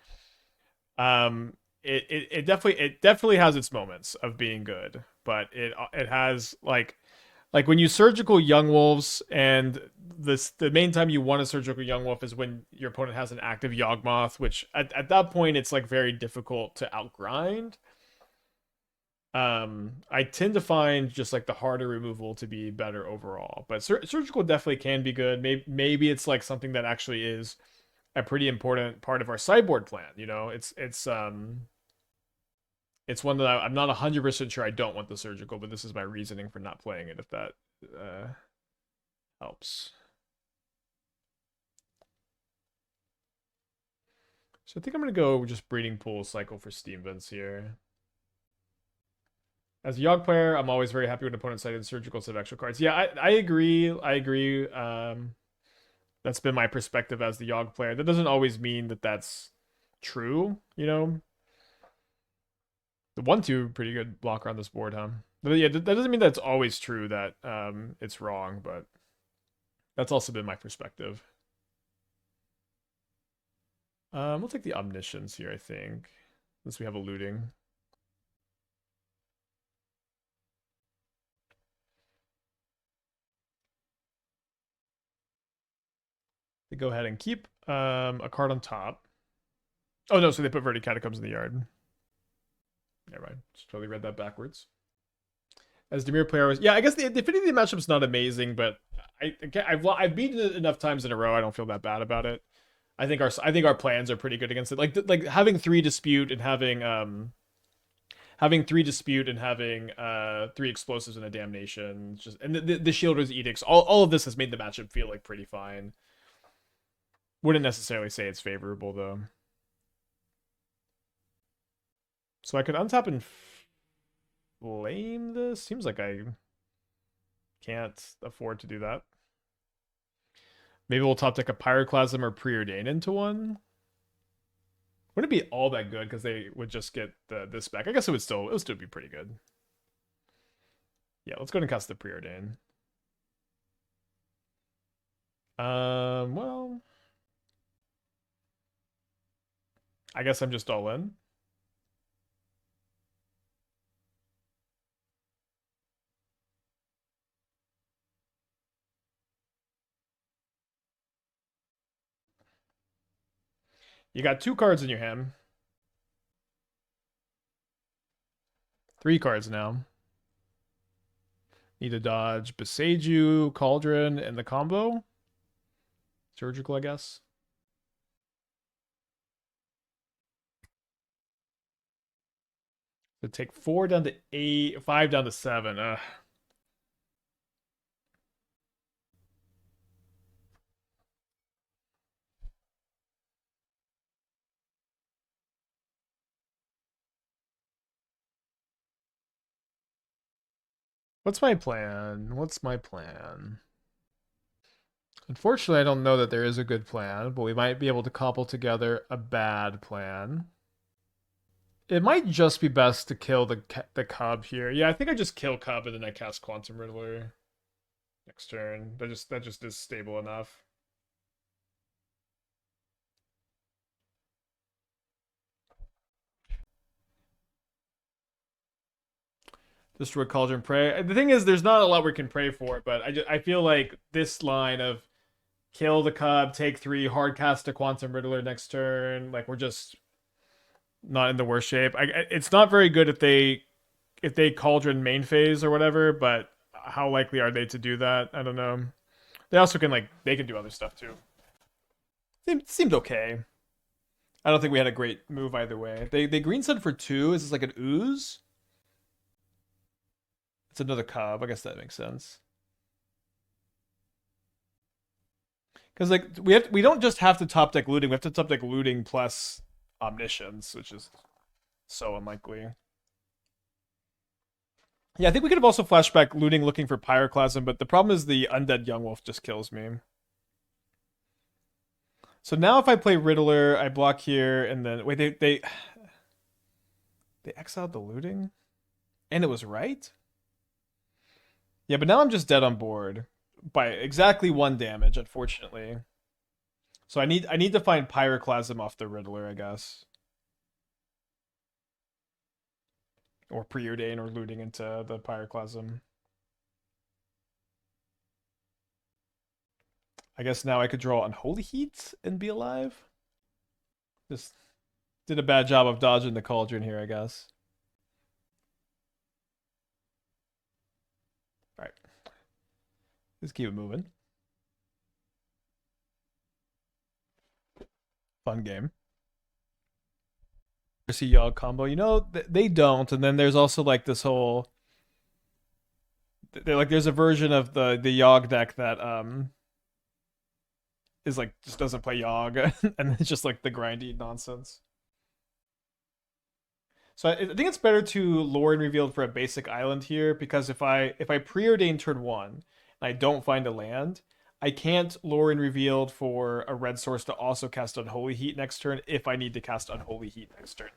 It definitely has its moments of being good, but it has like when you surgical Young Wolves, and the main time you want a surgical Young Wolf is when your opponent has an active Yawgmoth, which at that point it's like very difficult to outgrind. I tend to find just like the harder removal to be better overall. But surgical definitely can be good. Maybe it's like something that actually is a pretty important part of our sideboard plan. You know, it's one that I'm not 100% sure I don't want the surgical, but this is my reasoning for not playing it. If that uh, helps. So I think I'm gonna go just breeding pool cycle for Steam Vents here. As a Yogg player, I'm always very happy when opponents cited surgical instead of extra cards. Yeah, I agree. I agree. That's been my perspective as the Yogg player. That doesn't always mean that that's true, you know? The 1/2 pretty good blocker on this board, huh? But yeah, that doesn't mean that's always true that it's wrong, but that's also been my perspective. We'll take the Omniscience here, I think. Unless we have a looting. They go ahead and keep a card on top. Oh no, so they put Verdant Catacombs in the yard. Never mind. Just totally read that backwards. As Temur player was, yeah, I guess the Affinity matchup's not amazing, but I've beaten it enough times in a row. I don't feel that bad about it. I think our plans are pretty good against it. Like having 3 dispute and having 3 dispute and having 3 explosives and a damnation, just and the Shielder's edicts. All of this has made the matchup feel like pretty fine. Wouldn't necessarily say it's favorable though. So I could untap and flame this. Seems like I can't afford to do that. Maybe we'll top deck a Pyroclasm or Preordain into one. Wouldn't be all that good because they would just get this back. I guess it would still be pretty good. Yeah, let's go ahead and cast the Preordain. Well, I guess I'm just all in. You got 2 cards in your hand. 3 cards now. Need to dodge Beseiju, Cauldron, and the combo. Surgical, I guess. So take 4 down to 8, 5 down to 7. What's my plan? What's my plan? Unfortunately, I don't know that there is a good plan, but we might be able to cobble together a bad plan. It might just be best to kill the Cub here. Yeah, I think I just kill Cub and then I cast Quantum Riddler next turn. That just is stable enough. Destroy Cauldron, pray. The thing is, there's not a lot we can pray for, but I feel like this line of kill the Cub, take 3, hard cast a Quantum Riddler next turn. Like we're just not in the worst shape. It's not very good if they Cauldron main phase or whatever, but how likely are they to do that? I don't know. They also can they can do other stuff too. Seemed okay. I don't think we had a great move either way. They green sun for 2. Is this like an ooze? It's another Cub. I guess that makes sense. Because we don't just have to top deck looting. We have to top deck looting plus Omniscience, which is so unlikely. Yeah, I think we could have also flashback looting looking for Pyroclasm, but the problem is the Undead Young Wolf just kills me. So now if I play Riddler, I block here, and then wait, they exiled the looting, and it was right. Yeah, but now I'm just dead on board by exactly 1 damage, unfortunately. So I need to find Pyroclasm off the Riddler, I guess. Or Preordain or looting into the Pyroclasm. I guess now I could draw Unholy Heat and be alive. Just did a bad job of dodging the Cauldron here, I guess. Just keep it moving. Fun game. See Yogg combo. You know, they don't. And then there's also like this whole like there's a version of the Yogg deck that is like just doesn't play Yogg and it's just like the grindy nonsense. So I think it's better to Lrien Revealed for a basic island here because if I preordain turn one and I don't find a land, I can't Lrien Revealed for a red source to also cast Unholy Heat next turn if I need to cast Unholy Heat next turn.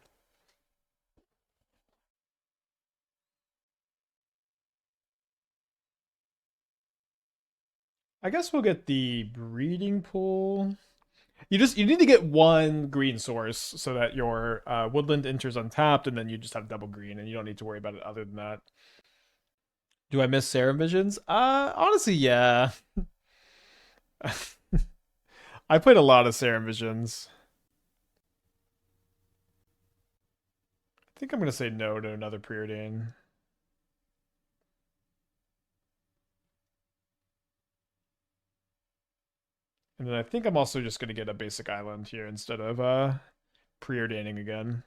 I guess we'll get the breeding pool. You need to get one green source so that your woodland enters untapped, and then you just have double green, and you don't need to worry about it other than that. Do I miss Serum Visions? Honestly, yeah. I played a lot of Serum Visions. I think I'm gonna say no to another Preordain. And then I think I'm also just gonna get a basic island here instead of preordaining again.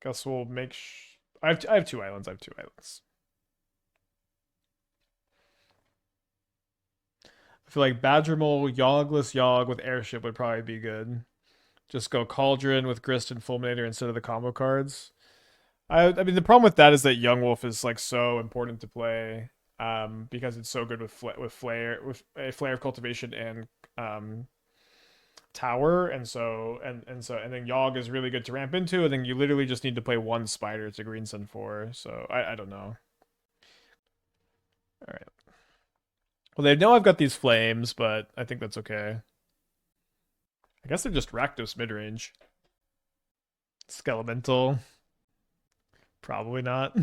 Guess we'll make. I have two islands. I have two islands. I feel like Badgermole, Yoggless Yogg with Airship would probably be good. Just go Cauldron with Grist and Fulminator instead of the combo cards. I mean the problem with that is that Young Wolf is like so important to play because it's so good with a Flare of Cultivation and Tower, and then Yogg is really good to ramp into, and then you literally just need to play one Spider to Green Sun 4. So I don't know. All right. Well, they know I've got these flames, but I think that's okay. I guess they're just Rakdos midrange. Skelemental. Probably not.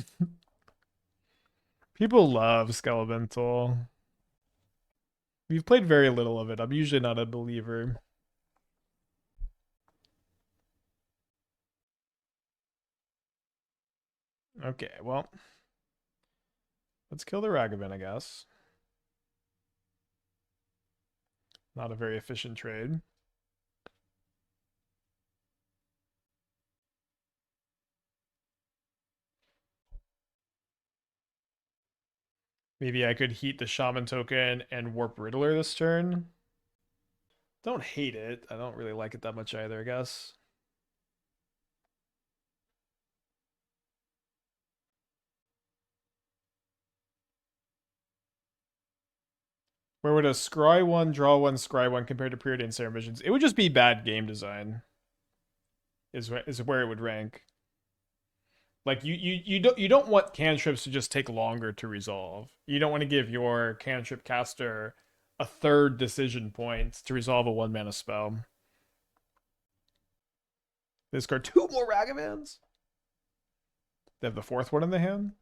People love Skelemental. We've played very little of it. I'm usually not a believer. Okay, well. Let's kill the Ragavan, I guess. Not a very efficient trade. Maybe I could heat the Shaman token and Warp Riddler this turn. Don't hate it. I don't really like it that much either, I guess. Where would a scry one, draw one, scry one compared to Preordain Serum Visions? It would just be bad game design. Is where it would rank. Like you don't want cantrips to just take longer to resolve. You don't want to give your cantrip caster a third decision point to resolve a 1 mana spell. They discard 2 more Ragavans. They have the 4th one in the hand.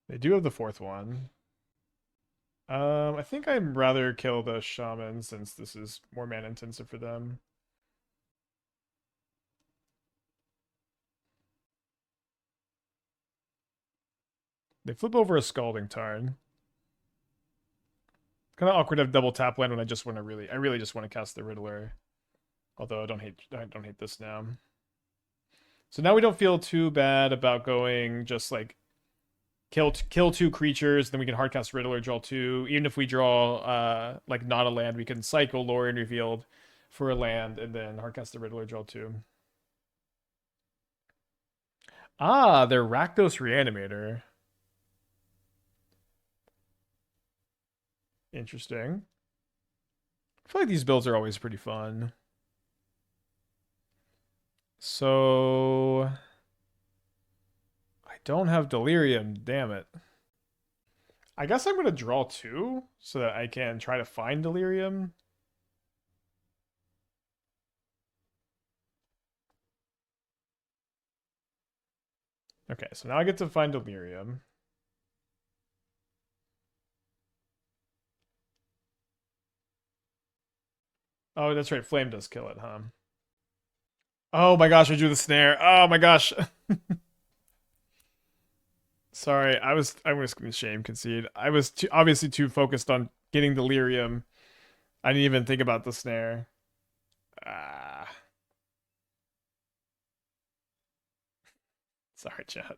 They do have the 4th one. I think I'd rather kill the shaman since this is more mana intensive for them. They flip over a Scalding Tarn. Kind of awkward to have double tap land when I really just want to cast the Riddler. Although I don't hate this now. So now we don't feel too bad about going just like kill 2 creatures, then we can hardcast Riddler, draw 2. Even if we draw like not a land, we can cycle Lrien Revealed for a land and then hardcast the Riddler, draw 2. Ah, they're Rakdos Reanimator. Interesting. I feel like these builds are always pretty fun. So I don't have Delirium, damn it. I guess I'm going to draw 2 so that I can try to find Delirium. Okay, so now I get to find Delirium. Oh, that's right. Flame does kill it, huh? Oh my gosh, I drew the snare. Oh my gosh. Sorry, I was gonna shame concede. I was obviously too focused on getting the lyrium. I didn't even think about the snare. Ah, sorry, chat.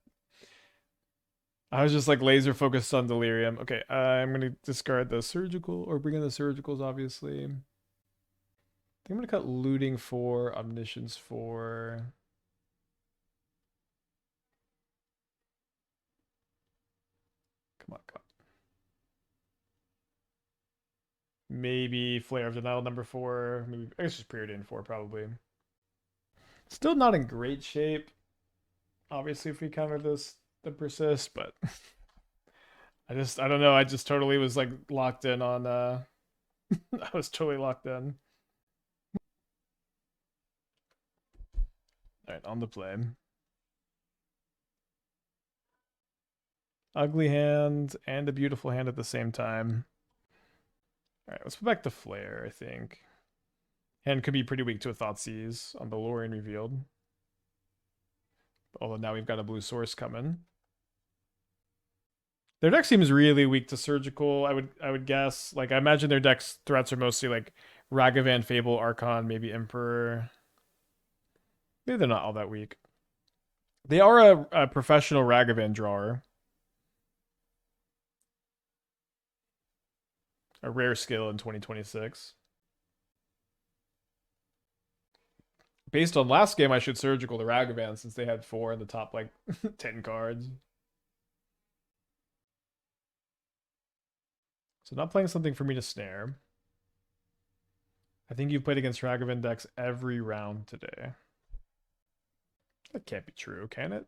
I was just like laser focused on delirium. Okay, I'm gonna discard the surgical or bring in the surgicals, obviously. I think I'm gonna cut looting for omniscience for. Come on, come on. Maybe Flare of Denial number 4. Maybe I guess just Preordain 4 probably. Still not in great shape. Obviously, if we counter this the persist, but I don't know. I just totally was like locked in on I was totally locked in. Alright, on the play. Ugly hand and a beautiful hand at the same time. Alright, let's put back the flare, I think. Hand could be pretty weak to a Thoughtseize on the Lrien Revealed. Although now we've got a blue source coming. Their deck seems really weak to surgical, I would guess. Like I imagine their deck's threats are mostly like Ragavan, Fable, Archon, maybe Emperor. Maybe they're not all that weak. They are a professional Ragavan drawer. A rare skill in 2026. Based on last game, I should surgical the Ragavan since they had 4 in the top like 10 cards. So not playing something for me to snare. I think you've played against Ragavan decks every round today. That can't be true, can it?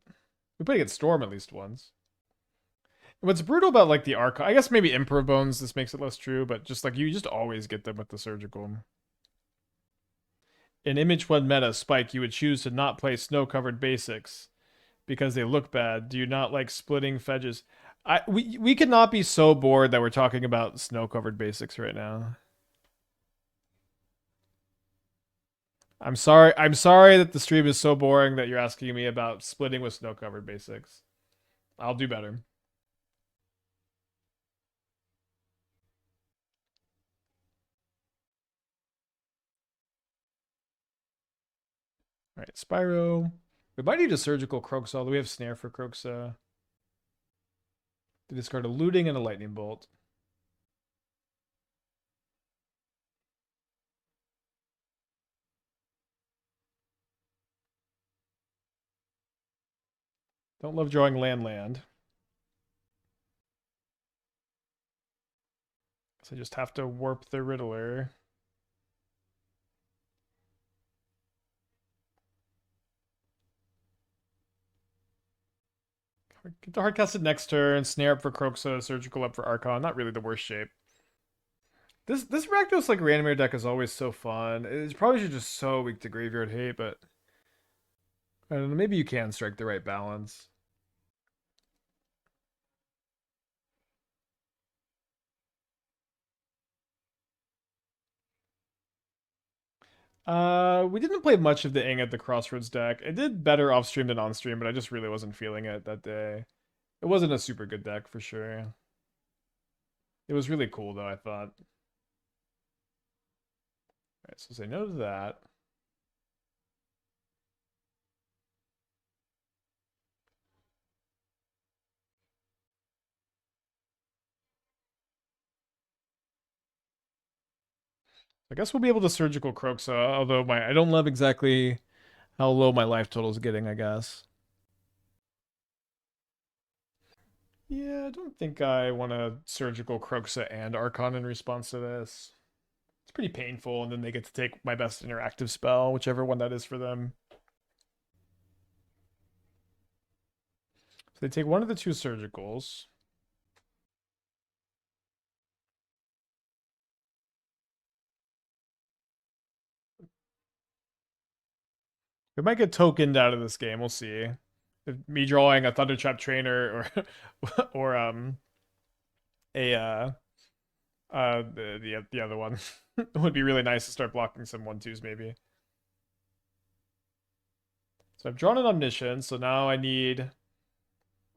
We played against Storm at least once. What's brutal about like the Archon, I guess maybe Emperor Bones, this makes it less true, but just like you just always get them with the surgical. In Image 1 meta, Spike, you would choose to not play snow-covered basics because they look bad. Do you not like splitting fedges? We could not be so bored that we're talking about snow-covered basics right now. I'm sorry that the stream is so boring that you're asking me about splitting with snow-covered basics. I'll do better. All right, Spyro. We might need a surgical Croxa, although we have Snare for Croxa. To discard a Looting and a Lightning Bolt. Don't love drawing land. So I just have to warp the Riddler. Get the hardcasted next turn, snare up for Croxa, surgical up for Archon. Not really the worst shape. This Rakdos like Reanimator deck is always so fun. It's probably just so weak to graveyard hate, but I don't know. Maybe you can strike the right balance. We didn't play much of the Ing at the Crossroads deck. It did better off stream than on stream, but I just really wasn't feeling it that day. It wasn't a super good deck for sure. It was really cool though, I thought. Alright, so say no to that. I guess we'll be able to surgical Croxa, although I don't love exactly how low my life total is getting, I guess. Yeah, I don't think I want to surgical Croxa and Archon in response to this. It's pretty painful, and then they get to take my best interactive spell, whichever one that is for them. So they take one of the 2 surgicals. We might get tokened out of this game. We'll see. If me drawing a Thundertrap Trainer or a the other one would be really nice to start blocking some 1/2s maybe. So I've drawn an Omniscience, so now I need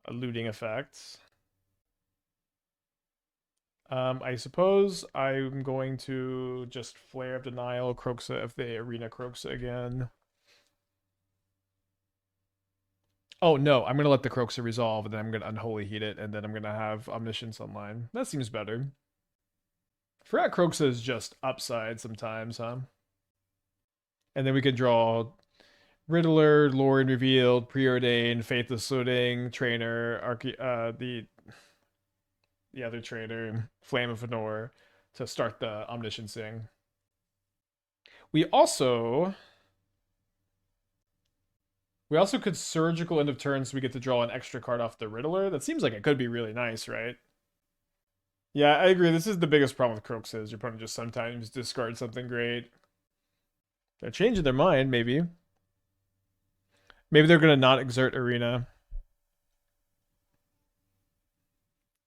a looting effect. I suppose I'm going to just Flare of Denial, Kroxa if they Arena Kroxa again. Oh no, I'm gonna let the Kroxa resolve, and then I'm gonna Unholy Heat it, and then I'm gonna have Omniscience online. That seems better. I forgot Kroxa is just upside sometimes, huh? And then we can draw Riddler, Lrien Revealed, Preordain, Faithless Looting, Trainer, the other trainer, Flame of Anor, to start the Omnisciencing. We also could surgical end of turn, so we get to draw an extra card off the Riddler. That seems like it could be really nice, right? Yeah, I agree. This is the biggest problem with Kroxa is your opponent just sometimes discards something great. They're changing their mind, maybe. Maybe they're gonna not exert Arena.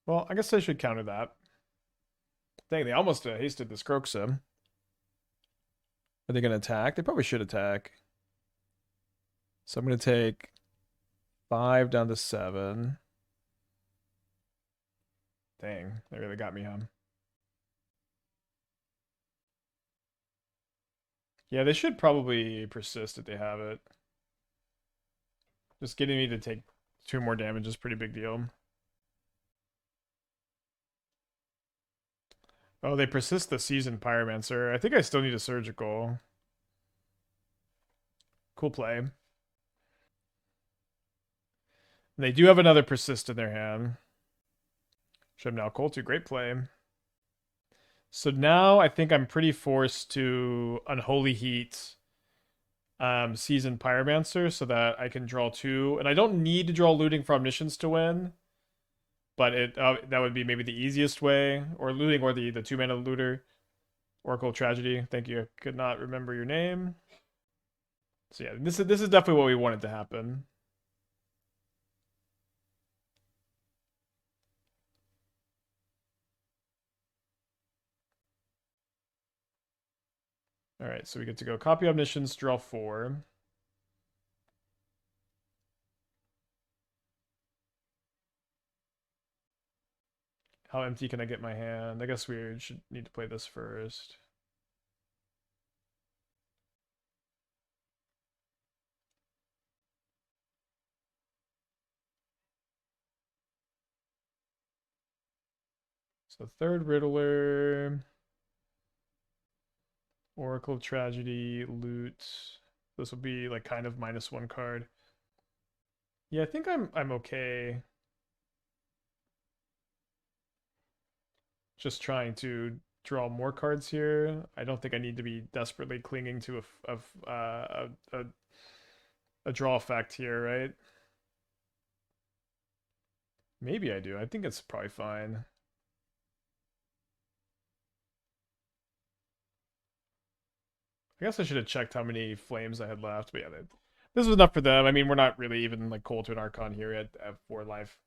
Well, I guess I should counter that. Dang, they almost hasted this Kroxa. Are they gonna attack? They probably should attack. So I'm gonna take 5 down to 7. Dang, they really got me, huh? Yeah, they should probably persist if they have it. Just getting me to take 2 more damage is a pretty big deal. Oh, they persist the Seasoned Pyromancer. I think I still need a Surgical. Cool play. They do have another Persist in their hand. Should now Cold to great play. So now I think I'm pretty forced to Unholy Heat Seasoned Pyromancer so that I can draw 2. And I don't need to draw Looting for Omniscience to win. But that would be maybe the easiest way. Or Looting or the 2-mana Looter. Oracle Tragedy. Thank you. Could not remember your name. So yeah, this is definitely what we wanted to happen. All right, so we get to go copy Omniscience, draw 4. How empty can I get my hand? I guess we should need to play this first. So third Riddler, Oracle Tragedy, Loot. This will be like kind of -1 card. Yeah, I think I'm okay. Just trying to draw more cards here. I don't think I need to be desperately clinging to a draw effect here, right? Maybe I do. I think it's probably fine. I guess I should have checked how many flames I had left, but yeah, this was enough for them. I mean, we're not really even like cold to an Archon here at 4 life.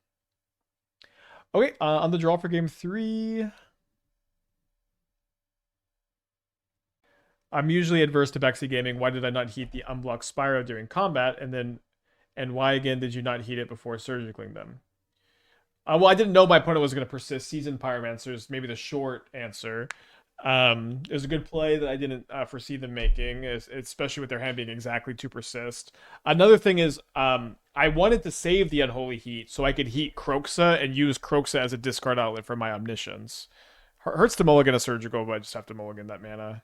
Okay, on the draw for game 3. I'm usually adverse to backseat gaming. Why did I not heat the unblocked Spyro during combat? And why again did you not heat it before surgicling them? Well, I didn't know my opponent was going to persist. Seasoned Pyromancers, maybe the short answer. It was a good play that I didn't foresee them making, especially with their hand being exactly to persist. Another thing is, I wanted to save the Unholy Heat so I could heat Kroxa and use Kroxa as a discard outlet for my Omniscience. Hurts to mulligan a surgical, but I just have to mulligan that mana.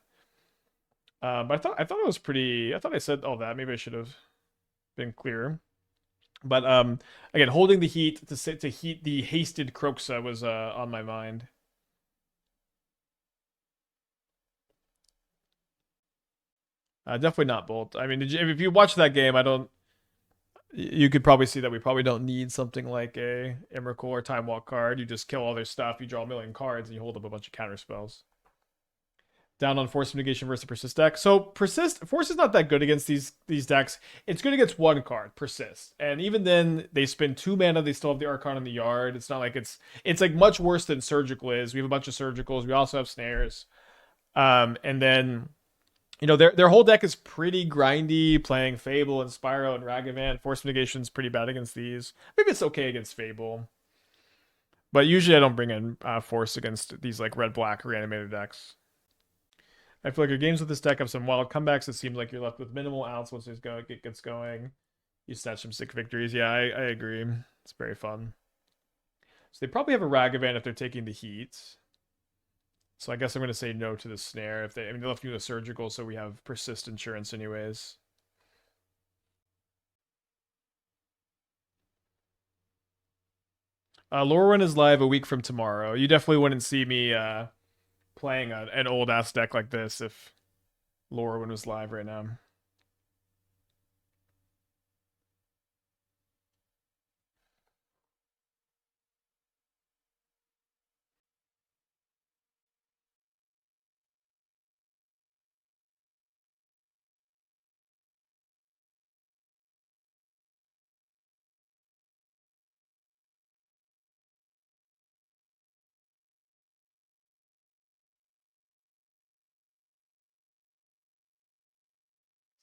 But I thought it was pretty. I thought I said all that. Maybe I should have been clearer. But again, holding the heat to heat the hasted Kroxa was on my mind. Definitely not Bolt. I mean, if you watch that game, I don't. You could probably see that we probably don't need something like a Emrakul or Time Walk card. You just kill all their stuff, you draw a million cards, and you hold up a bunch of counter spells. Down on Force of Negation versus Persist deck. So Force is not that good against these decks. It's good against 1 card, Persist. And even then, they spend 2 mana, they still have the Archon in the yard. It's not like it's like much worse than Surgical is. We have a bunch of Surgicals. We also have Snares. And then You know, their whole deck is pretty grindy, playing Fable and Spyro and Ragavan. Force of Negation is pretty bad against these. Maybe it's okay against Fable. But usually I don't bring in Force against these like red-black reanimated decks. I feel like your games with this deck have some wild comebacks. It seems like you're left with minimal outs once it gets going. You snatch some sick victories. Yeah, I agree. It's very fun. So they probably have a Ragavan if they're taking the Heat. So I guess I'm going to say no to the Snare. If they, I mean, they left you the Surgical, so we have Persist Insurance anyways. Lorwyn is live a week from tomorrow. You definitely wouldn't see me playing an old ass deck like this if Lorwyn was live right now.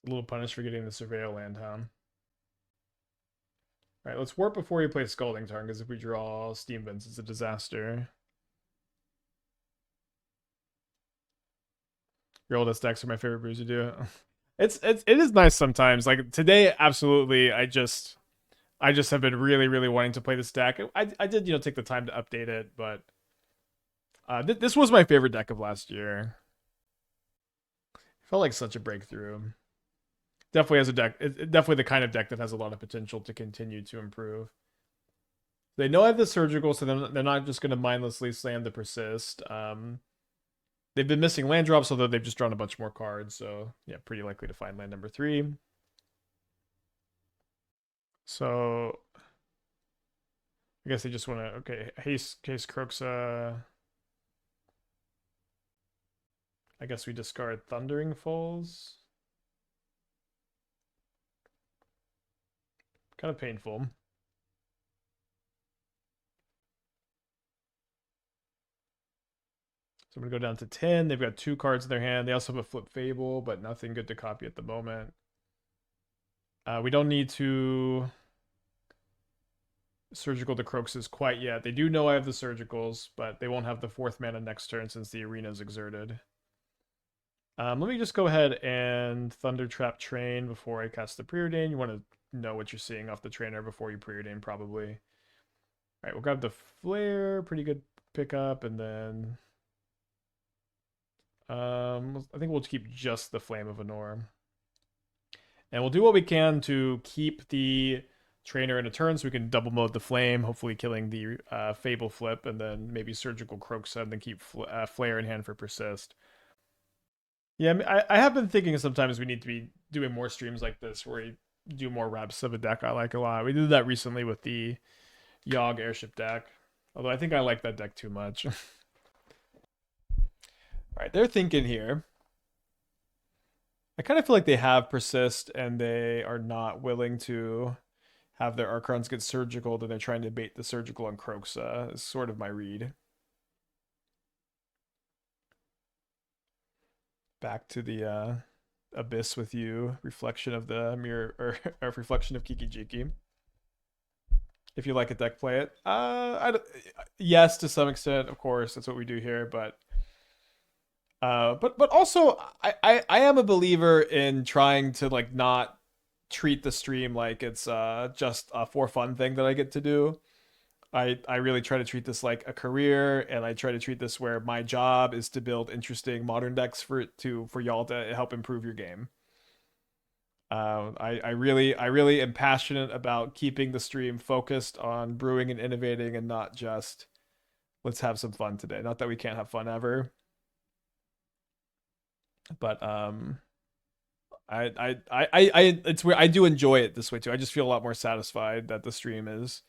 A little punished for getting the Surveil land, huh? All right, let's warp before you play Scalding Tarn, because if we draw Steam Vents, it's a disaster. Your oldest decks are my favorite brews to do. It is nice sometimes. Like today, absolutely. I just have been really wanting to play this deck. I did take the time to update it, but this was my favorite deck of last year. It felt like such a breakthrough. Definitely has a deck. Definitely the kind of deck that has a lot of potential to continue to improve. They know I have the surgical, so they're not just going to mindlessly slam the persist. They've been missing land drops, although they've just drawn a bunch more cards. So yeah, pretty likely to find land number 3. So I guess they just want to haste case Croxa. I guess we discard Thundering Falls. Kind of painful. So I'm going to go down to 10. They've got 2 cards in their hand. They also have a Flip Fable, but nothing good to copy at the moment. We don't need to Surgical the Croxus quite yet. They do know I have the Surgicals, but they won't have the 4th mana next turn since the arena is exerted. Let me just go ahead and Thundertrap Train before I cast the Preordain. You want to know what you're seeing off the trainer before you Preordain, probably. All right, we'll grab the Flare. Pretty good pickup, and then I think we'll keep just the Flame of Anor. And we'll do what we can to keep the trainer in a turn so we can double mode the flame, hopefully killing the Fable flip, and then maybe Surgical Croaksa, and then keep Flare in hand for Persist. Yeah, I have been thinking sometimes we need to be doing more streams like this where we do more reps of a deck I like a lot. We did that recently with the Yogg Airship deck, although I think I like that deck too much. All right, they're thinking here. I kind of feel like they have Persist and they are not willing to have their Archons get Surgical, then they're trying to bait the Surgical on Croxa, is sort of my read. Back to the Abyss with you, reflection of the mirror, or reflection of Kiki Jiki. If you like a deck, play it. Yes, to some extent, of course, that's what we do here, but also I am a believer in trying to like not treat the stream like it's just a for fun thing that I get to do. I really try to treat this like a career, and I try to treat this where my job is to build interesting modern decks for y'all to help improve your game. I really am passionate about keeping the stream focused on brewing and innovating, and not just let's have some fun today. Not that we can't have fun ever, but it's where I do enjoy it this way too. I just feel a lot more satisfied that the stream is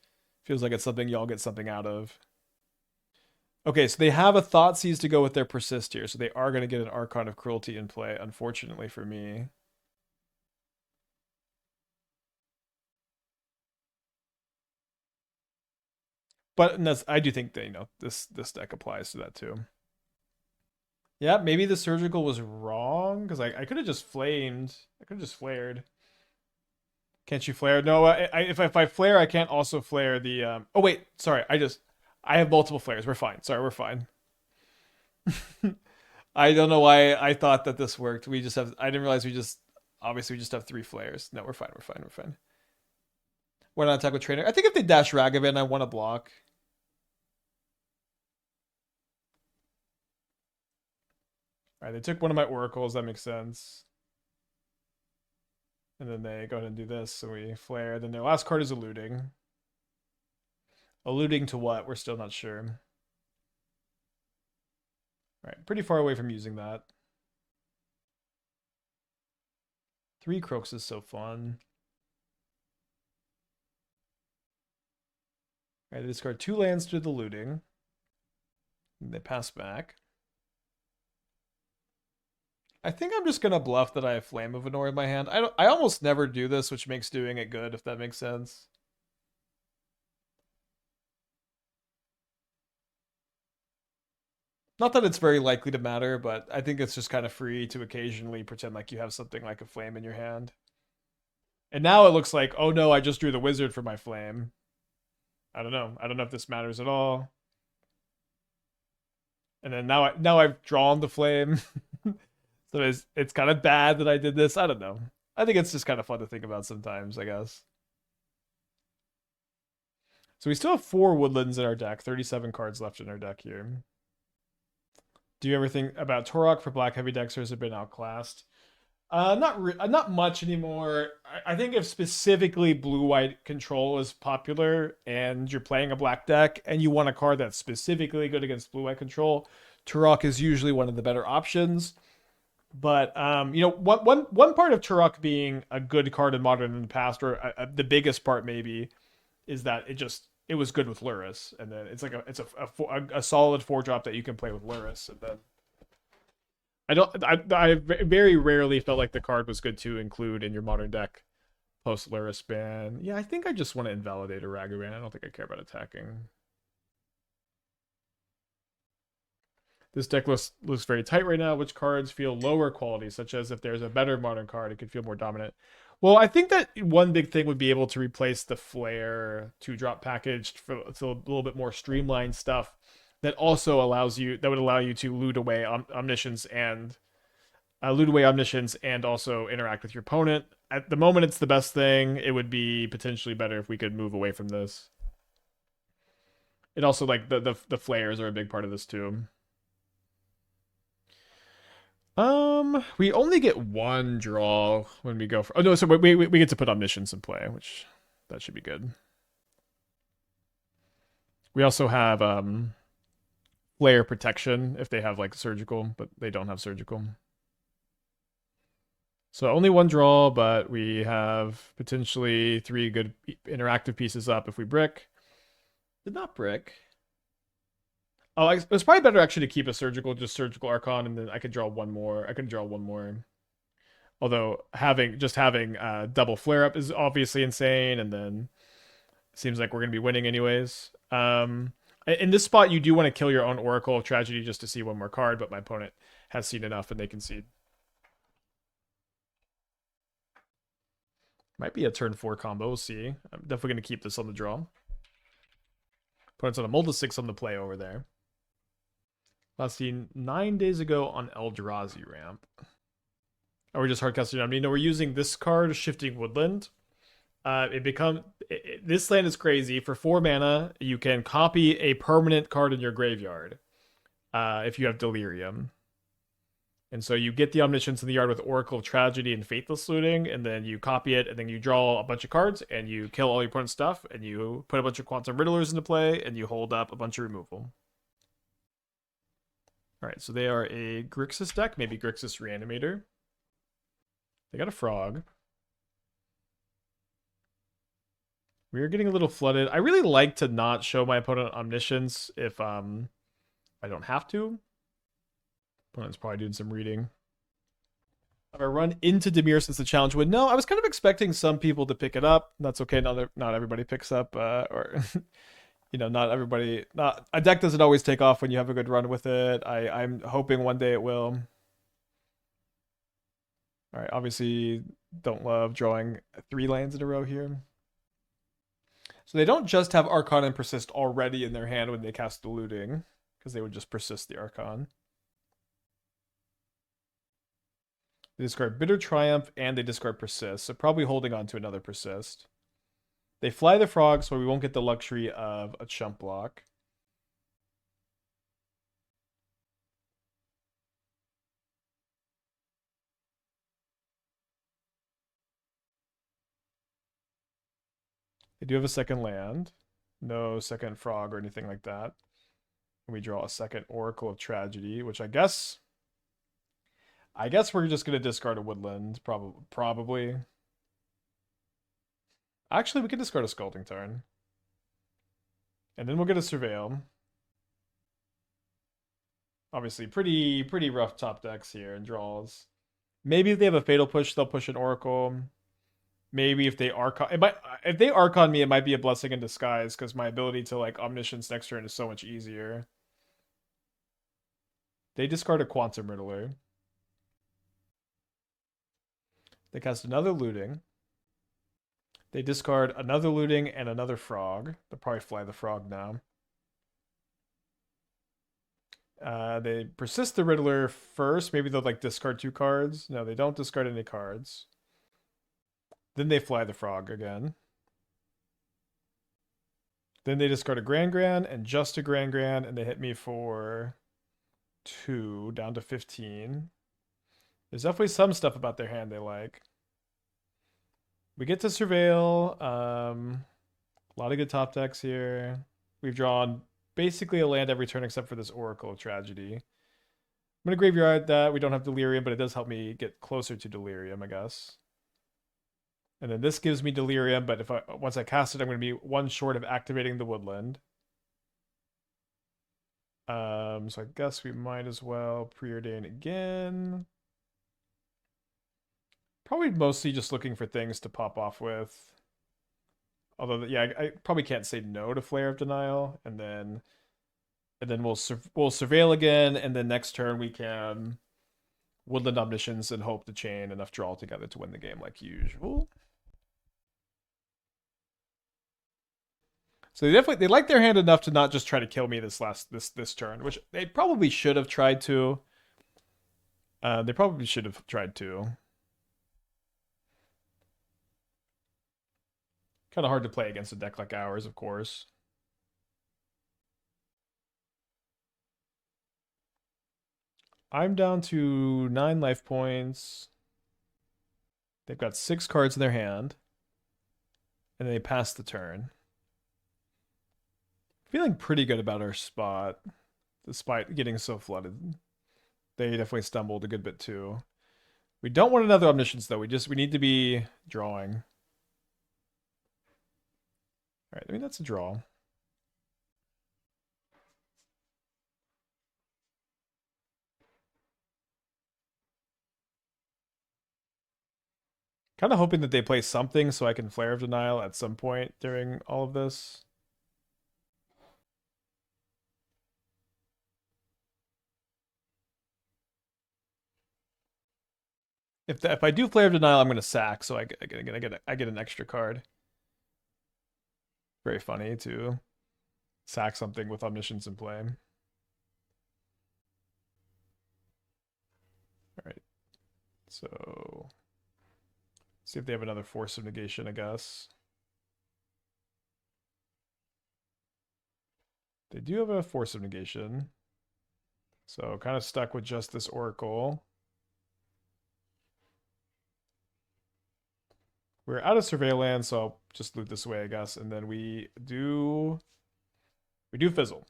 feels like it's something y'all get something out of. Okay, so they have a Thoughtseize to go with their Persist here, so they are going to get an Archon of Cruelty in play, unfortunately for me. But I do think that this deck applies to that too. Yeah, maybe the surgical was wrong because I could have just flamed. I could have just flared. Can't you flare? No, if I flare, I can't also flare the. Oh wait, sorry. I have multiple flares. We're fine. Sorry, we're fine. I don't know why I thought that this worked. We just have. I didn't realize we just. Obviously, we just have 3 flares. No, we're fine. We're fine. We're fine. Why not attack with trainer? I think if they dash Ragavan, I want to block. All right, they took one of my oracles. That makes sense. And then they go ahead and do this. So we flare. Then their last card is eluding. Alluding to what? We're still not sure. All right, pretty far away from using that. 3 Croaks is so fun. All right, they discard 2 lands to the looting. And they pass back. I think I'm just gonna bluff that I have Flame of Anor in my hand. I almost never do this, which makes doing it good, if that makes sense. Not that it's very likely to matter, but I think it's just kind of free to occasionally pretend like you have something like a flame in your hand. And now it looks like, oh no, I just drew the wizard for my flame. I don't know. I don't know if this matters at all. And then now I've drawn the flame. So it's kind of bad that I did this. I don't know. I think it's just kind of fun to think about sometimes, I guess. So we still have 4 woodlands in our deck, 37 cards left in our deck here. Do you ever think about Torok for black heavy decks, or has it been outclassed? Not much anymore. I think if specifically blue-white control is popular and you're playing a black deck and you want a card that's specifically good against blue-white control, Turok is usually one of the better options. But one part of Turok being a good card in Modern in the past, or the biggest part maybe, is that it was good with Lurrus, and then it's like a solid 4-drop that you can play with Lurrus, and then I very rarely felt like the card was good to include in your Modern deck post Lurrus ban. Yeah, I think I just want to invalidate a Ragavan. I don't think I care about attacking. This deck looks very tight right now. Which cards feel lower quality, such as if there's a better Modern card, it could feel more dominant? Well, I think that one big thing would be able to replace the Flare 2-drop package for a little bit more streamlined stuff that also would allow you to loot away Omniscience and also interact with your opponent. At the moment, it's the best thing. It would be potentially better if we could move away from this. It also, like, the flares are a big part of this too. We only get 1 draw when we go for. Oh no, so we get to put Omniscience in play, which that should be good. We also have Flare protection if they have like surgical, but they don't have surgical. So only 1 draw, but we have potentially 3 good interactive pieces up if we brick. Did not brick. Oh, it was probably better actually to keep a surgical Archon, and then I could draw 1 more. I could draw 1 more. Although having double flare up is obviously insane, and then it seems like we're gonna be winning anyways. In this spot, you do want to kill your own Oracle of Tragedy just to see 1 more card, but my opponent has seen enough and they concede. Might be a turn 4 combo. We'll see. I'm definitely gonna keep this on the draw. Opponent's on a Mold 6 on the play over there. Last seen 9 days ago on Eldrazi ramp. Oh, we're just hardcasting Omni. No, we're using this card, Shifting Woodland. This land is crazy. For 4 mana, you can copy a permanent card in your graveyard if you have Delirium. And so you get the Omniscience in the yard with Oracle of Tragedy and Faithless Looting, and then you copy it, and then you draw a bunch of cards, and you kill all your opponent's stuff, and you put a bunch of Quantum Riddlers into play, and you hold up a bunch of removal. Alright, so they are a Grixis deck, maybe Grixis Reanimator. They got a Frog. We are getting a little flooded. I really like to not show my opponent Omniscience if I don't have to. Opponent's probably doing some reading. Have I run into Temur since the challenge win? No, I was kind of expecting some people to pick it up. That's okay. Not everybody picks up. Or You know, not everybody, not a deck doesn't always take off when you have a good run with it. I'm hoping one day it will. All right, obviously don't love drawing 3 lands in a row here. So they don't just have Archon and Persist already in their hand when they cast the Looting, because they would just persist the Archon. They discard Bitter Triumph and they discard Persist, so probably holding on to another Persist. They fly the Frog, so we won't get the luxury of a chump block. They do have a second land. No second Frog or anything like that. And we draw a second Oracle of Tragedy, which I guess we're just going to discard a Woodland, probably. Actually, we can discard a Scalding Tarn. And then we'll get a Surveil. Obviously, pretty rough top decks here and draws. Maybe if they have a Fatal Push, they'll push an Oracle. Maybe if they Archon, if they Archon me, it might be a blessing in disguise because my ability to like Omniscience next turn is so much easier. They discard a Quantum Riddler. They cast another Looting. They discard another Looting and another Frog. They'll probably fly the Frog now. They persist the Riddler first. Maybe they'll like discard 2 cards. No, they don't discard any cards. Then they fly the Frog again. Then they discard a Grand and just a Grand, and they hit me for 2, down to 15. There's definitely some stuff about their hand they like. We get to Surveil. A lot of good top decks here. We've drawn basically a land every turn except for this Oracle of Tragedy. I'm going to graveyard that. We don't have Delirium, but it does help me get closer to Delirium, I guess. And then this gives me Delirium, but if once I cast it, I'm going to be 1 short of activating the Woodland. So I guess we might as well Preordain again. Probably mostly just looking for things to pop off with. Although, yeah, I probably can't say no to Flare of Denial, and then we'll Surveil again, and then next turn we can Woodland Omniscience and hope to chain enough draw together to win the game like usual. So they like their hand enough to not just try to kill me this turn, which they probably should have tried to. They probably should have tried to. Kind of hard to play against a deck like ours, of course. I'm down to 9 life points. They've got 6 cards in their hand. And they pass the turn. Feeling pretty good about our spot, despite getting so flooded. They definitely stumbled a good bit too. We don't want another Omniscience though. We need to be drawing. All right, I mean that's a draw. Kind of hoping that they play something so I can Flare of Denial at some point during all of this. If I do Flare of Denial, I'm going to sack, so I get an extra card. Very funny to sack something with Omniscience in play. All right, so see if they have another Force of Negation, I guess. They do have a Force of Negation. So kind of stuck with just this Oracle. We're out of Surveillance, so I'll just loot this away, I guess. And then we do Fizzle.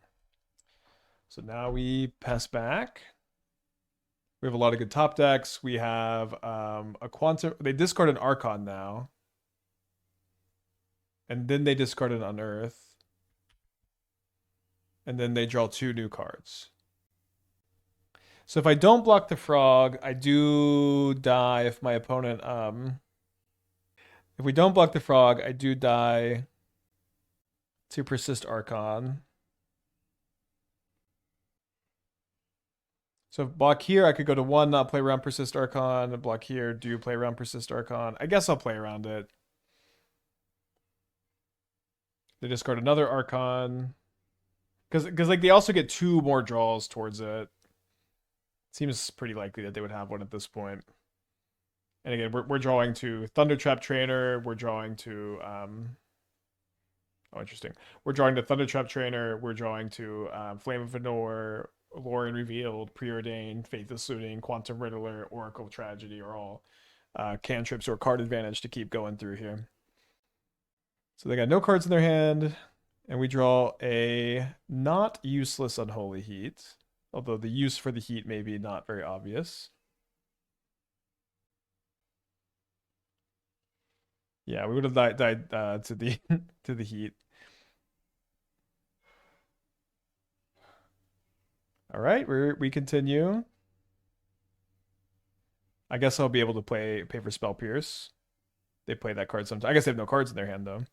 So now we pass back. We have a lot of good top decks. We have a Quantum. They discard an Archon now. And then they discard an Unearth. And then they draw 2 new cards. So if I don't block the Frog, I do die if my opponent... If we don't block the Frog, I do die to Persist Archon. So block here, I could go to 1, not play around Persist Archon. Block here, do play around Persist Archon. I guess I'll play around it. They discard another Archon. Because like they also get 2 more draws towards it. Seems pretty likely that they would have one at this point. And again, we're drawing to Thundertrap Trainer. We're drawing to oh, interesting. We're drawing to Thundertrap Trainer. We're drawing to Flame of Anor, Lrien Revealed, Preordain, Faithless Looting, Quantum Riddler, Oracle Tragedy are all cantrips or card advantage to keep going through here. So they got no cards in their hand, and we draw a not useless Unholy Heat, although the use for the heat may be not very obvious. Yeah, we would have died to the to the heat. All right, we continue. I guess I'll be able to pay for Spell Pierce. They play that card sometimes. I guess they have no cards in their hand though.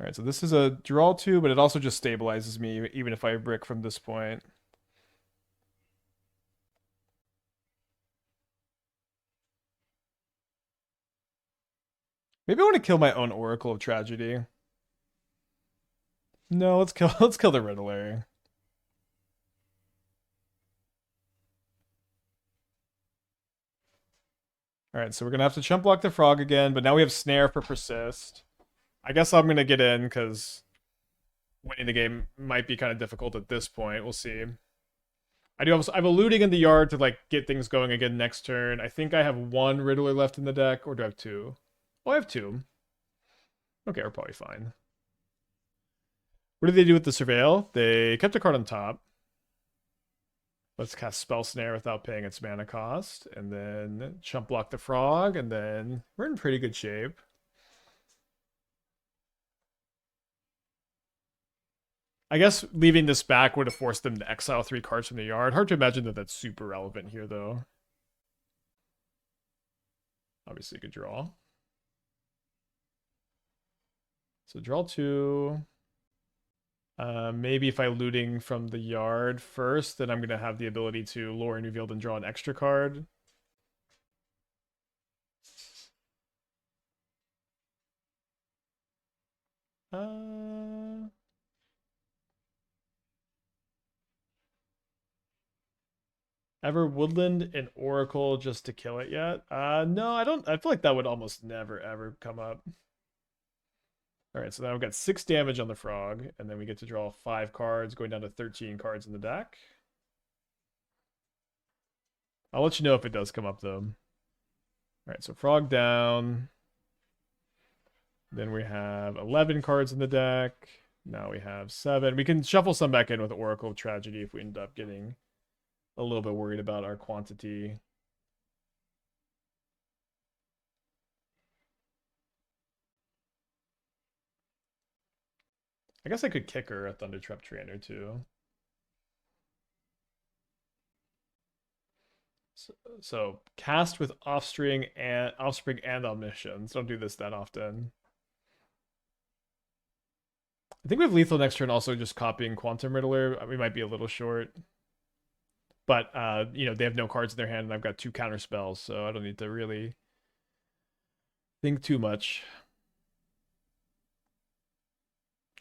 All right, so this is a draw 2, but it also just stabilizes me even if I brick from this point. Maybe I want to kill my own Oracle of Tragedy. No, let's kill the Riddler. All right, so we're gonna have to chump block the frog again, but now we have Snare for Persist. I guess I'm gonna get in because winning the game might be kind of difficult at this point. We'll see. I have a looting in the yard to like get things going again next turn. I think I have 1 Riddler left in the deck, or do I have 2? Oh, I have 2. Okay, we're probably fine. What did they do with the Surveil? They kept a card on top. Let's cast Spell Snare without paying its mana cost, and then chump block the frog, and then we're in pretty good shape. I guess leaving this back would have forced them to exile 3 cards from the yard. Hard to imagine that that's super relevant here, though. Obviously, good draw. So draw 2. Maybe if I looting from the yard first, then I'm going to have the ability to Lrien Revealed and draw an extra card. Ever Woodland and Oracle just to kill it yet? No, I don't. I feel like that would almost never, ever come up. All right, so now we've got 6 damage on the frog, and then we get to draw 5 cards, going down to 13 cards in the deck. I'll let you know if it does come up, though. All right, so frog down. Then we have 11 cards in the deck. Now we have 7. We can shuffle some back in with Oracle of Tragedy if we end up getting a little bit worried about our quantity. I guess I could kick her a Thundertrap Trainer too. So cast with Offspring and Omniscience. Don't do this that often. I think we have lethal next turn. Also, just copying Quantum Riddler. We might be a little short, but you know they have no cards in their hand, and I've got 2 counter spells, so I don't need to really think too much.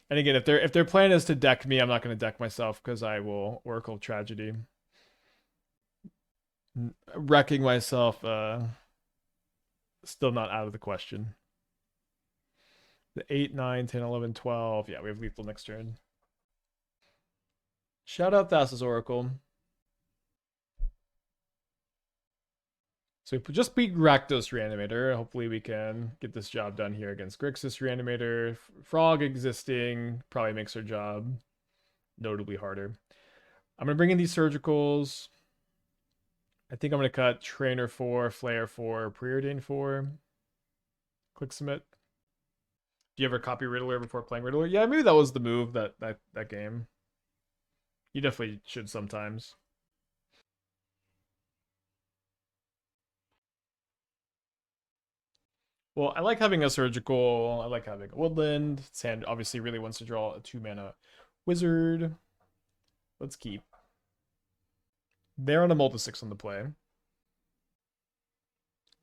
And again, if their plan is to deck me, I'm not going to deck myself because I will Oracle Tragedy. Wrecking myself, still not out of the question. The 8, 9, 10, 11, 12. Yeah, we have lethal next turn. Shout out Thassa's Oracle. So we just beat Rakdos Reanimator. Hopefully we can get this job done here against Grixis Reanimator. Frog existing probably makes our job notably harder. I'm going to bring in these Surgicals. I think I'm going to cut Trainer 4, Flare 4, Preordain 4. Click Submit. Do you ever copy Riddler before playing Riddler? Yeah, maybe that was the move that game. You definitely should sometimes. Well, I like having a surgical. I like having a woodland. Sand obviously really wants to draw a 2-mana wizard. Let's keep. They're on a multi-6 on the play.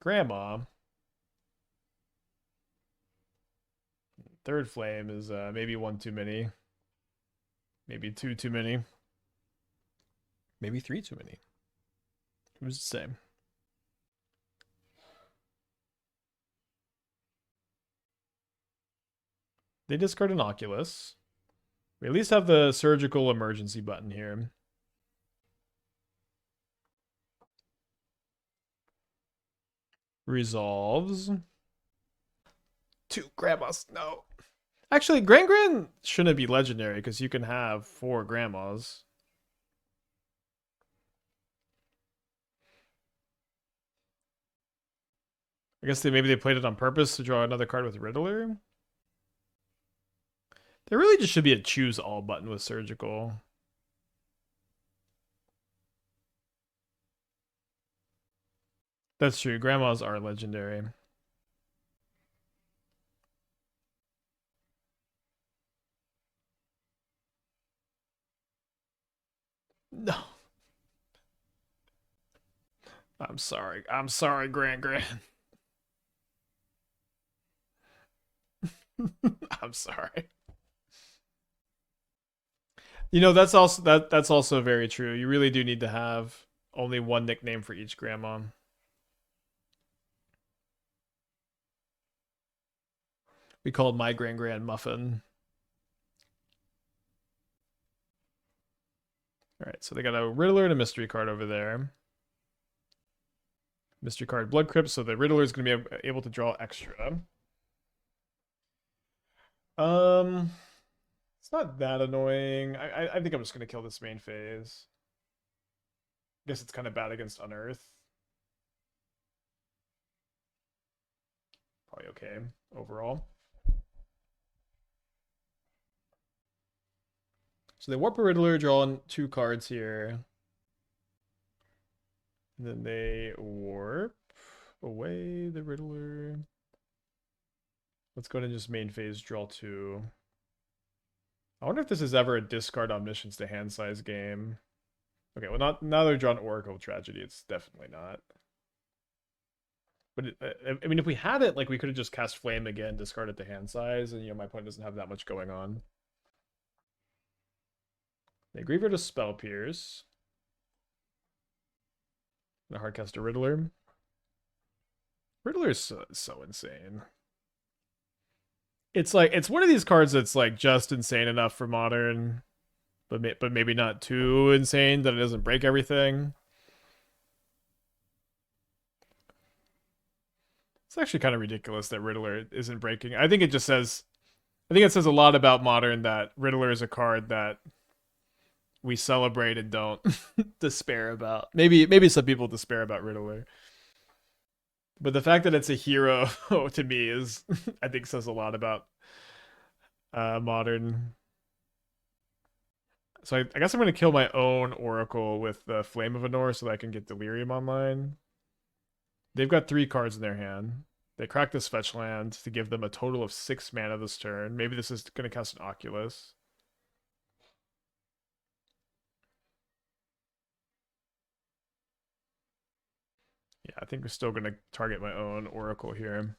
Grandma. Third flame is maybe one too many. Maybe two too many. Maybe three too many. Who's to say? They discard an Oculus. We at least have the surgical emergency button here. Resolves. 2 grandmas. No. Actually, Gran shouldn't be legendary because you can have 4 grandmas. I guess maybe they played it on purpose to draw another card with Riddler. There really just should be a choose all button with surgical. That's true. Grandmas are legendary. No. I'm sorry. I'm sorry, Gran. I'm sorry. You know, that's also very true. You really do need to have only one nickname for each grandma. We called my Gran Muffin. All right, so they got a Riddler and a mystery card over there. Mystery card Blood Crypt, so the Riddler is going to be able to draw extra. Um, it's not that annoying. I think I'm just going to kill this main phase. I guess it's kind of bad against Unearth. Probably okay overall. So they warp a Riddler, draw 2 cards here. And then they warp away the Riddler. Let's go ahead and just main phase, draw 2. I wonder if this is ever a discard Omniscience to hand size game. Okay, well, not now they're drawing Oracle Tragedy. It's definitely not. But I mean, if we had it, like we could have just cast Flame again, discard it to hand size, and my opponent doesn't have that much going on. They Griever to Spell Pierce. And a hardcast a Riddler. Riddler is so insane. It's like it's one of these cards that's like just insane enough for modern, but maybe not too insane that it doesn't break everything. It's actually kind of ridiculous that Riddler isn't breaking. I think it says a lot about modern that Riddler is a card that we celebrate and don't despair about. Maybe some people despair about Riddler. But the fact that it's a hero to me is I think says a lot about modern. So I guess I'm going to kill my own Oracle with the Flame of Anor so that I can get Delirium online. They've got 3 cards in their hand. They crack this fetch land to give them a total of 6 mana this turn. Maybe this is going to cast an Oculus. Yeah, I think we're still going to target my own Oracle here.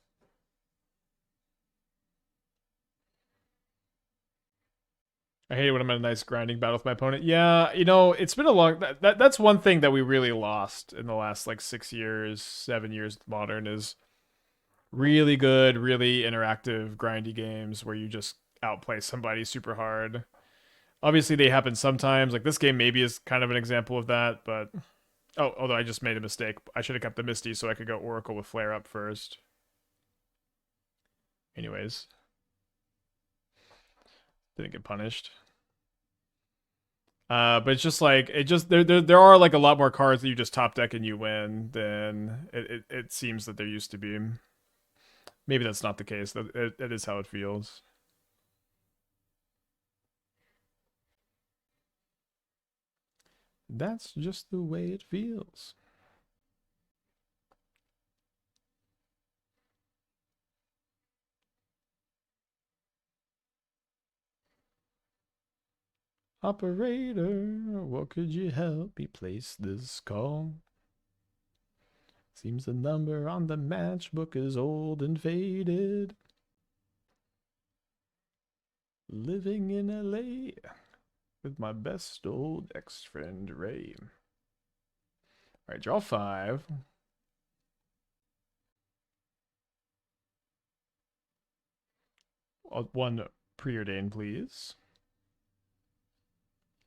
I hate it when I'm in a nice grinding battle with my opponent. Yeah, it's been a long... That's one thing that we really lost in the last, 6 years, 7 years with Modern is really good, really interactive, grindy games where you just outplay somebody super hard. Obviously, they happen sometimes. Like, this game maybe is kind of an example of that, but... Oh, although I just made a mistake. I should have kept the Misty so I could go Oracle with Flare up first. Anyways. Didn't get punished. But it's just like there are like a lot more cards that you just top deck and you win than it seems that there used to be. Maybe that's not the case. That is how it feels. That's just the way it feels. Operator, what could you help me place this call? Seems the number on the matchbook is old and faded. Living in LA with my best old ex-friend Ray. Alright, draw 5. One Preordain, please.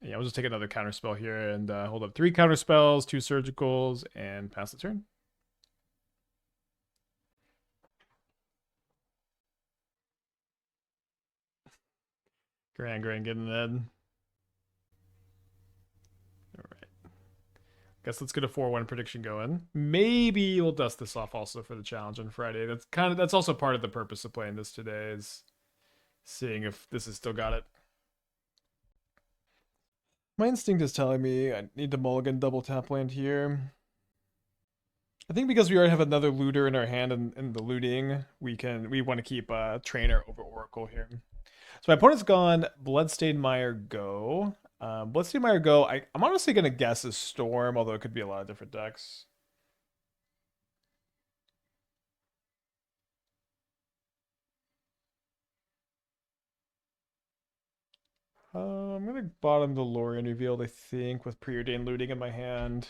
Yeah, I'll just take another counterspell here and hold up 3 counterspells, 2 surgicals, and pass the turn. Grand getting Ed. Alright. Guess let's get a 4-1 prediction going. Maybe we'll dust this off also for the challenge on Friday. That's also part of the purpose of playing this today, is seeing if this has still got it. My instinct is telling me I need to mulligan double tap land here. I think because we already have another looter in our hand in the looting, we want to keep Trainer over Oracle here. So my opponent's gone Bloodstained Mire Go. Bloodstained Mire Go, I'm honestly going to guess a Storm, although it could be a lot of different decks. I'm going to bottom the Lrien Revealed, I think, with Preordain looting in my hand.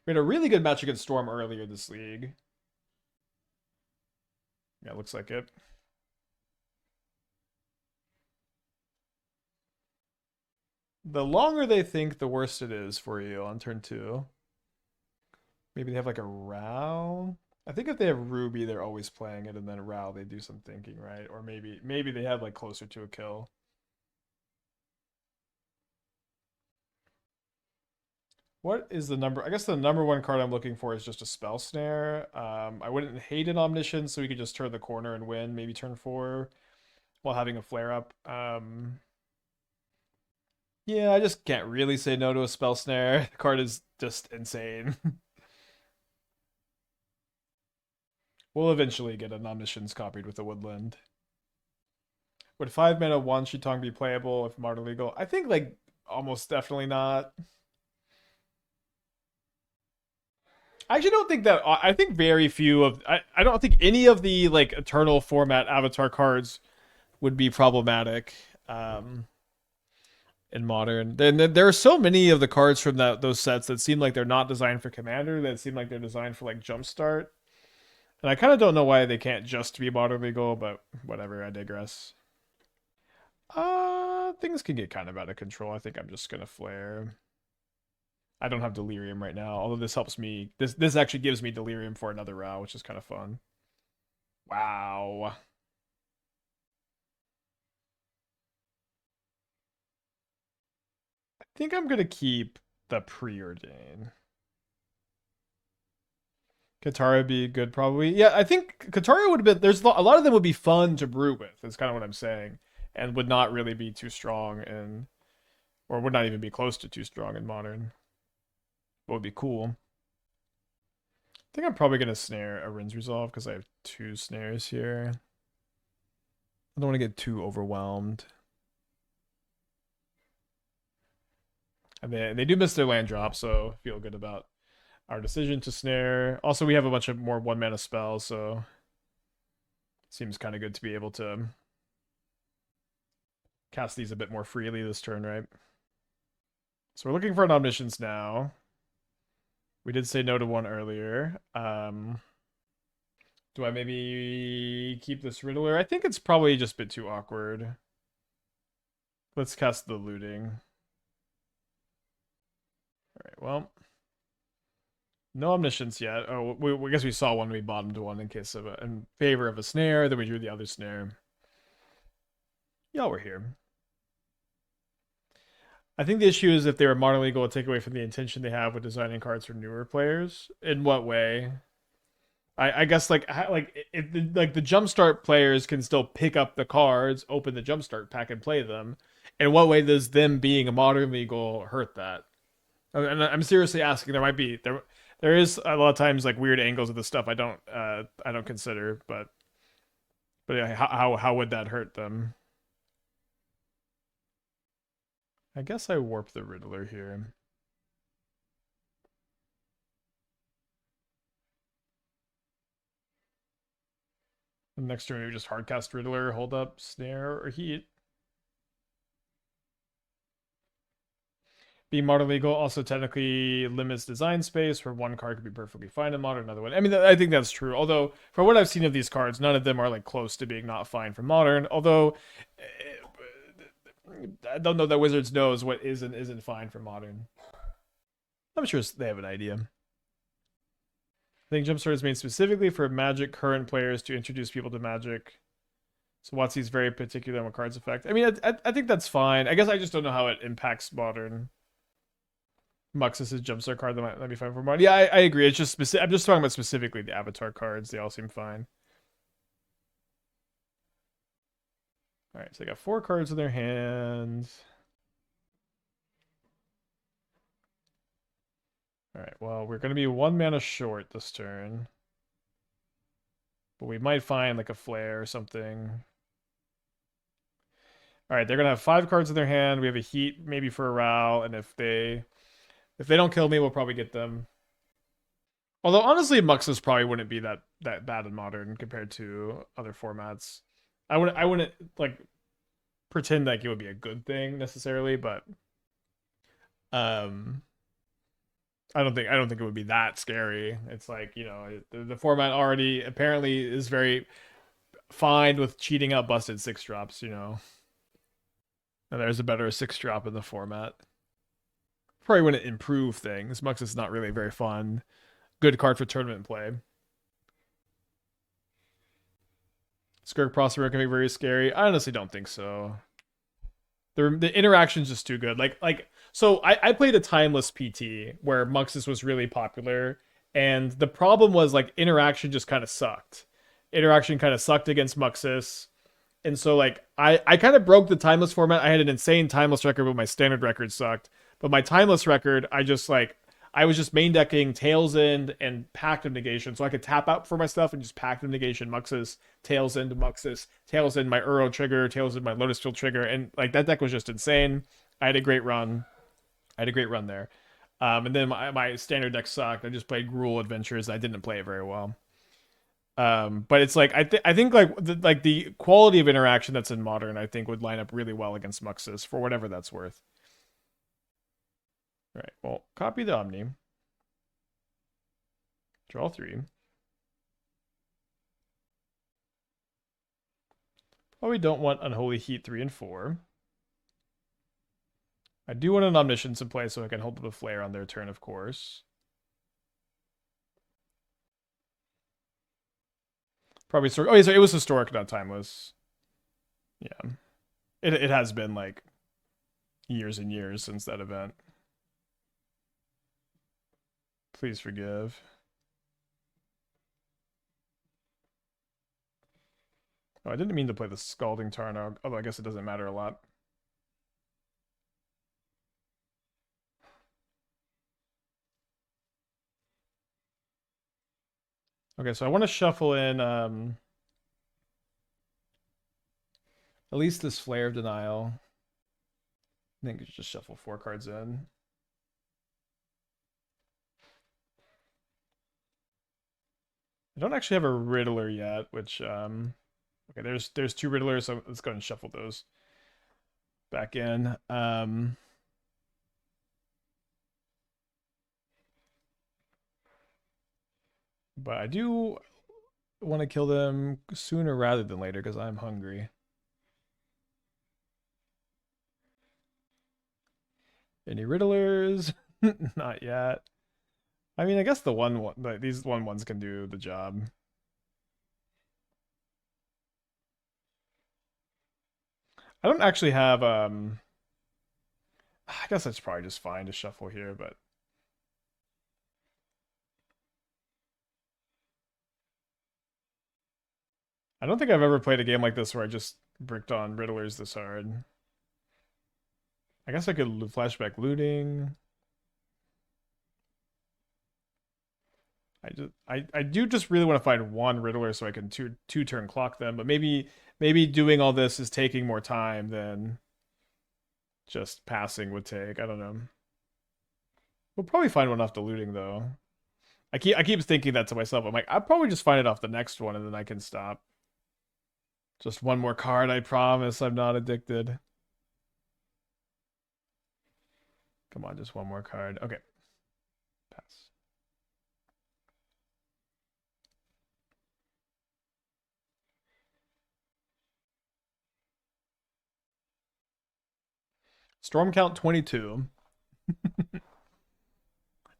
We had a really good match against Storm earlier this league. Yeah, looks like it. The longer they think, the worse it is for you on turn 2. Maybe they have like a Row. I think if they have Ruby, they're always playing it, and then Row, they do some thinking, right? Or maybe they have like closer to a kill. What is the number? I guess the number 1 card I'm looking for is just a Spell Snare. I wouldn't hate an Omniscience, so we could just turn the corner and win, maybe turn 4 while having a flare up. Yeah, I just can't really say no to a Spell Snare. The card is just insane. We'll eventually get an Omniscience copied with the Woodland. Would 5 mana 1 Shitong be playable if Modern Legal? I think like almost definitely not. I actually don't think that. I think very few of. I don't think any of the like Eternal format Avatar cards would be problematic in Modern. Then there are so many of the cards from those sets that seem like they're not designed for Commander. That seem like they're designed for like Jumpstart. And I kind of don't know why they can't just be Modern Legal, but whatever. I digress. Things can get kind of out of control. I think I'm just gonna flare. I don't have Delirium right now, although this helps me. This actually gives me Delirium for another round, which is kind of fun. Wow. I think I'm gonna keep the Preordain. Katara would be good, probably. Yeah, I think Katara would have been. There's a lot of them would be fun to brew with. Is kind of what I'm saying, and would not really be too strong in, or would not even be close to too strong in Modern. What would be cool. I think I'm probably gonna snare a Rin's Resolve because I have 2 snares here. I don't want to get too overwhelmed. And they do miss their land drop, so feel good about our decision to snare. Also, we have a bunch of more 1 mana spells, so seems kind of good to be able to cast these a bit more freely this turn, right? So we're looking for an Omniscience now. We did say no to 1 earlier. Do I maybe keep this Riddler? I think it's probably just a bit too awkward. Let's cast the Looting. Alright, well. No Omniscience yet. Oh, we guess we saw one. We bottomed 1 in case of in favor of a snare. Then we drew the other snare. Y'all were here. I think the issue is if they were Modern Legal, it would take away from the intention they have with designing cards for newer players. In what way? I guess like if the Jumpstart players can still pick up the cards, open the Jumpstart pack, and play them. In what way does them being a Modern Legal hurt that? And I'm seriously asking. There is a lot of times like weird angles of the stuff I don't consider, but yeah, how would that hurt them? I guess I warp the Riddler here. Next turn, we just hardcast Riddler, hold up, Snare, or Heat. Being modern legal also technically limits design space, where one card could be perfectly fine in modern, another one. I mean, I think that's true. Although, for what I've seen of these cards, none of them are like close to being not fine for modern. Although, I don't know that Wizards knows what is and isn't fine for modern. I'm sure they have an idea. I think Jumpstart is made specifically for Magic current players to introduce people to Magic. So WotC's very particular on what cards affect. I mean, I think that's fine. I guess I just don't know how it impacts modern. Muxus' Jumpstart card that might be fine for modern. Yeah, I agree. It's just I'm just talking about specifically the Avatar cards. They all seem fine. All right, so they got 4 cards in their hand. All right, well, we're going to be 1 mana short this turn. But we might find like a flare or something. All right, they're going to have 5 cards in their hand. We have a Heat maybe for a Ral, and if they don't kill me, we'll probably get them. Although honestly, Muxus probably wouldn't be that bad in modern compared to other formats. I wouldn't like pretend like it would be a good thing necessarily, but um I don't think it would be that scary. It's like, the format already apparently is very fine with cheating out busted 6-drops. And there's a better 6-drop in the format. Probably wouldn't improve things. Mux is not really very fun. Good card for tournament play. Skirk Prospero can be very scary. I honestly don't think so. The interaction's just too good. So I played a timeless PT where Muxus was really popular, and the problem was like interaction just kind of sucked. Interaction kind of sucked against Muxus. And so like I kind of broke the timeless format. I had an insane timeless record, but my standard record sucked. But my timeless record, I was just main decking Tails End and Pact of Negation, so I could tap out for my stuff and just Pact of Negation, Muxus, Tails End, Muxus, Tails End, my Uro trigger, Tails End, my Lotus Field trigger, and like that deck was just insane. I had a great run. There. And then my standard deck sucked. I just played Gruul Adventures. I didn't play it very well. But it's like I think like the quality of interaction that's in modern, I think would line up really well against Muxus for whatever that's worth. All right, well, copy the Omni. Draw 3. Probably don't want Unholy Heat 3 and 4. I do want an Omniscience in play so I can hold up a flare on their turn, of course. Probably oh, sorry, it was historic, not timeless. Yeah. It has been like years and years since that event. Please forgive. Oh, I didn't mean to play the Scalding Tarn, although I guess it doesn't matter a lot. Okay, so I want to shuffle in at least this Flare of Denial. I think just shuffle 4 cards in. I don't actually have a Riddler yet, which okay, there's 2 Riddlers, so let's go ahead and shuffle those back in. But I do want to kill them sooner rather than later because I'm hungry. Any Riddlers? Not yet. I mean, I guess these 1/1s can do the job. I don't actually have I guess that's probably just fine to shuffle here, but I don't think I've ever played a game like this where I just bricked on Riddlers this hard. I guess I could flashback looting. I do just really want to find 1 Riddler so I can two turn clock them, but maybe doing all this is taking more time than just passing would take. I don't know. We'll probably find one off the looting though. I keep thinking that to myself. I'm like, I'll probably just find it off the next one and then I can stop. Just one more card, I promise. I'm not addicted. Come on, just one more card. Okay. Pass. Storm count 22.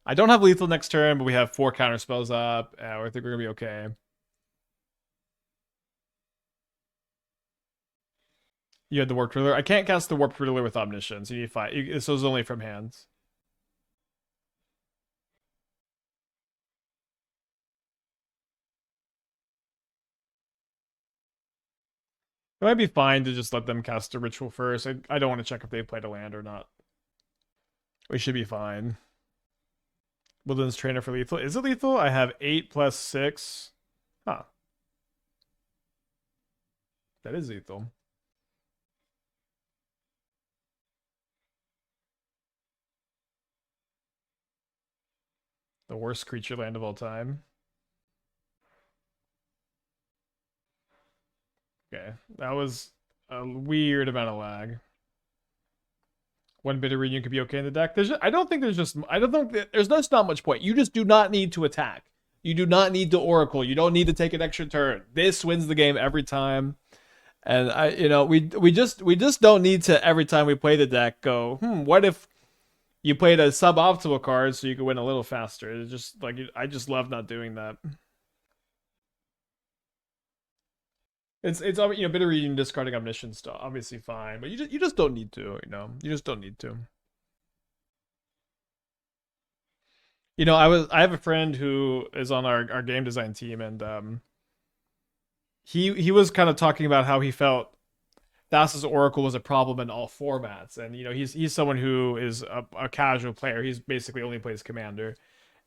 I don't have lethal next turn, but we have 4 counter spells up. I think we're gonna be okay. You had the Warped Riddler. I can't cast the Warped Riddler with Omniscience. You need 5. This was only from hands. It might be fine to just let them cast a ritual first. I don't want to check if they played a land or not. We should be fine. Woodland's Trainer for lethal. Is it lethal? I have 8 plus 6. Huh. That is lethal. The worst creature land of all time. Okay. That was a weird amount of lag. One bit of reunion could be okay in the deck. I don't think there's just not much point. You just do not need to attack. You do not need to Oracle. You don't need to take an extra turn. This wins the game every time. And we just don't need to every time we play the deck go, what if you played a suboptimal card so you could win a little faster? It's just like I just love not doing that. It's bit of reading, discarding Omniscience stuff, obviously fine, but you just don't need to, you just don't need to. I have a friend who is on our game design team, and he was kind of talking about how he felt Thassa's Oracle was a problem in all formats, and he's someone who is a casual player. He's basically only plays Commander,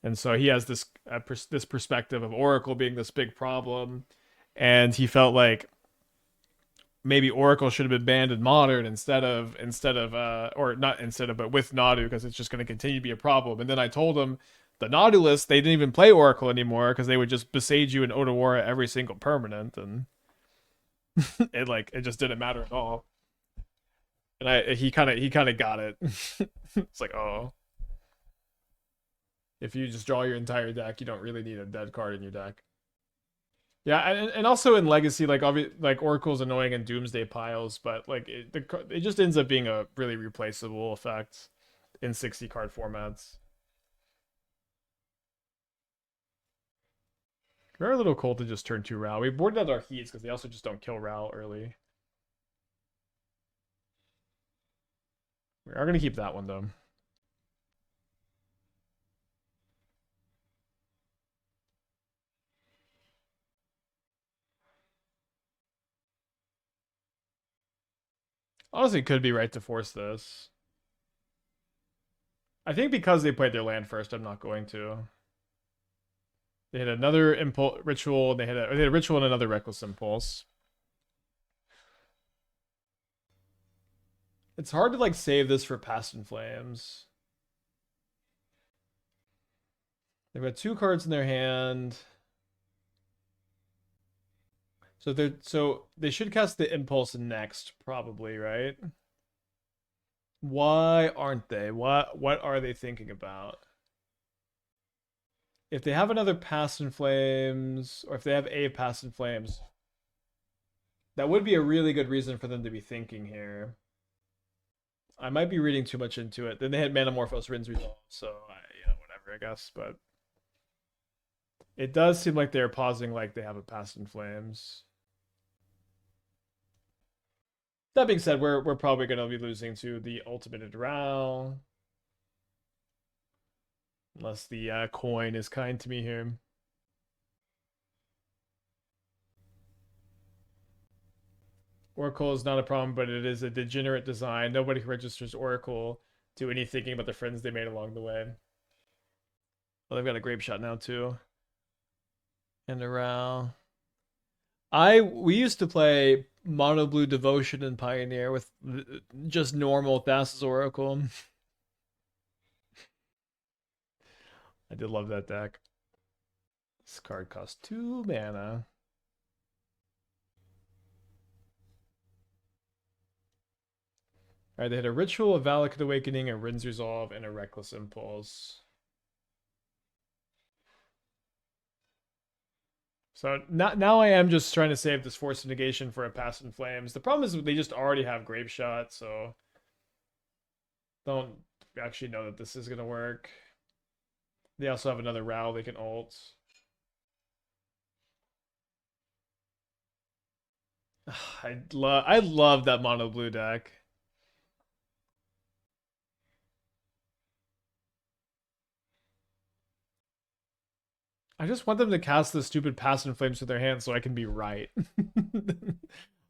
and so he has this this perspective of Oracle being this big problem, and he felt like maybe Oracle should have been banned in Modern instead of or not instead of, but with Nadu, because it's just going to continue to be a problem. And then I told him the Nadu list, they didn't even play Oracle anymore because they would just besage you in Otawara every single permanent, and it just didn't matter at all. And he kind of got it. It's like, oh, if you just draw your entire deck, you don't really need a dead card in your deck. Yeah, and also in Legacy, like Oracle's annoying in Doomsday piles, but it just ends up being a really replaceable effect in 60 card formats. We're a little cold to just turn 2 Ral. We boarded out our Heats because they also just don't kill Ral early. We are gonna keep that one though. Honestly, could be right to force this. I think because they played their land first, I'm not going to. They had another impulse ritual. They had a ritual and another reckless impulse. It's hard to save this for Past in Flames. They've got 2 cards in their hand. So they should cast the impulse next, probably, right? Why aren't they? What are they thinking about? If they have another Past in Flames, or if they have a Past in Flames, that would be a really good reason for them to be thinking here. I might be reading too much into it. Then they had Manamorphose Rin's Resolve, so whatever, I guess. But it does seem like they're pausing like they have a Past in Flames. That being said, we're probably going to be losing to the Ultimate Drow. Unless the coin is kind to me here. Oracle is not a problem, but it is a degenerate design. Nobody who registers Oracle do any thinking about the friends they made along the way. Well, they've got a Grape Shot now too. And around. We used to play Mono blue Devotion and Pioneer with just normal Thassa's Oracle. I did love that deck. This card costs 2 mana. Alright, they had a Ritual, a Valakut Awakening, a Rin's Resolve, and a Reckless Impulse. So now I am just trying to save this Force of Negation for a Pass in Flames. The problem is they just already have Grape Shot, so don't actually know that this is going to work. They also have another Ral they can ult. I love that mono blue deck. I just want them to cast the stupid Pass in Flames to their hand so I can be right.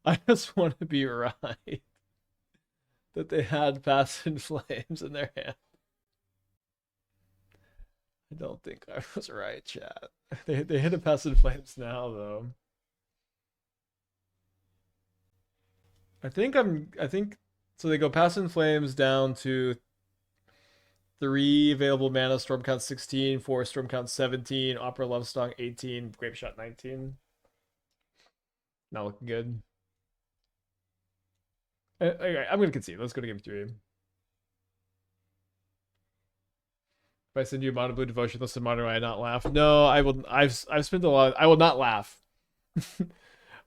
I just want to be right that they had Pass in Flames in their hand. I don't think I was right, chat. They hit a Pass in Flames now though. I think so they go Pass in Flames down to 3 available mana, Storm Count 16, 4 Storm Count 17, Opera Love Song 18, Grape Shot 19. Not looking good. Okay, I'm gonna concede. Let's go to game 3. If I send you Mono Blue Devotion, listen, Mono, I not laugh. No, I will. I've spent a lot. I will not laugh.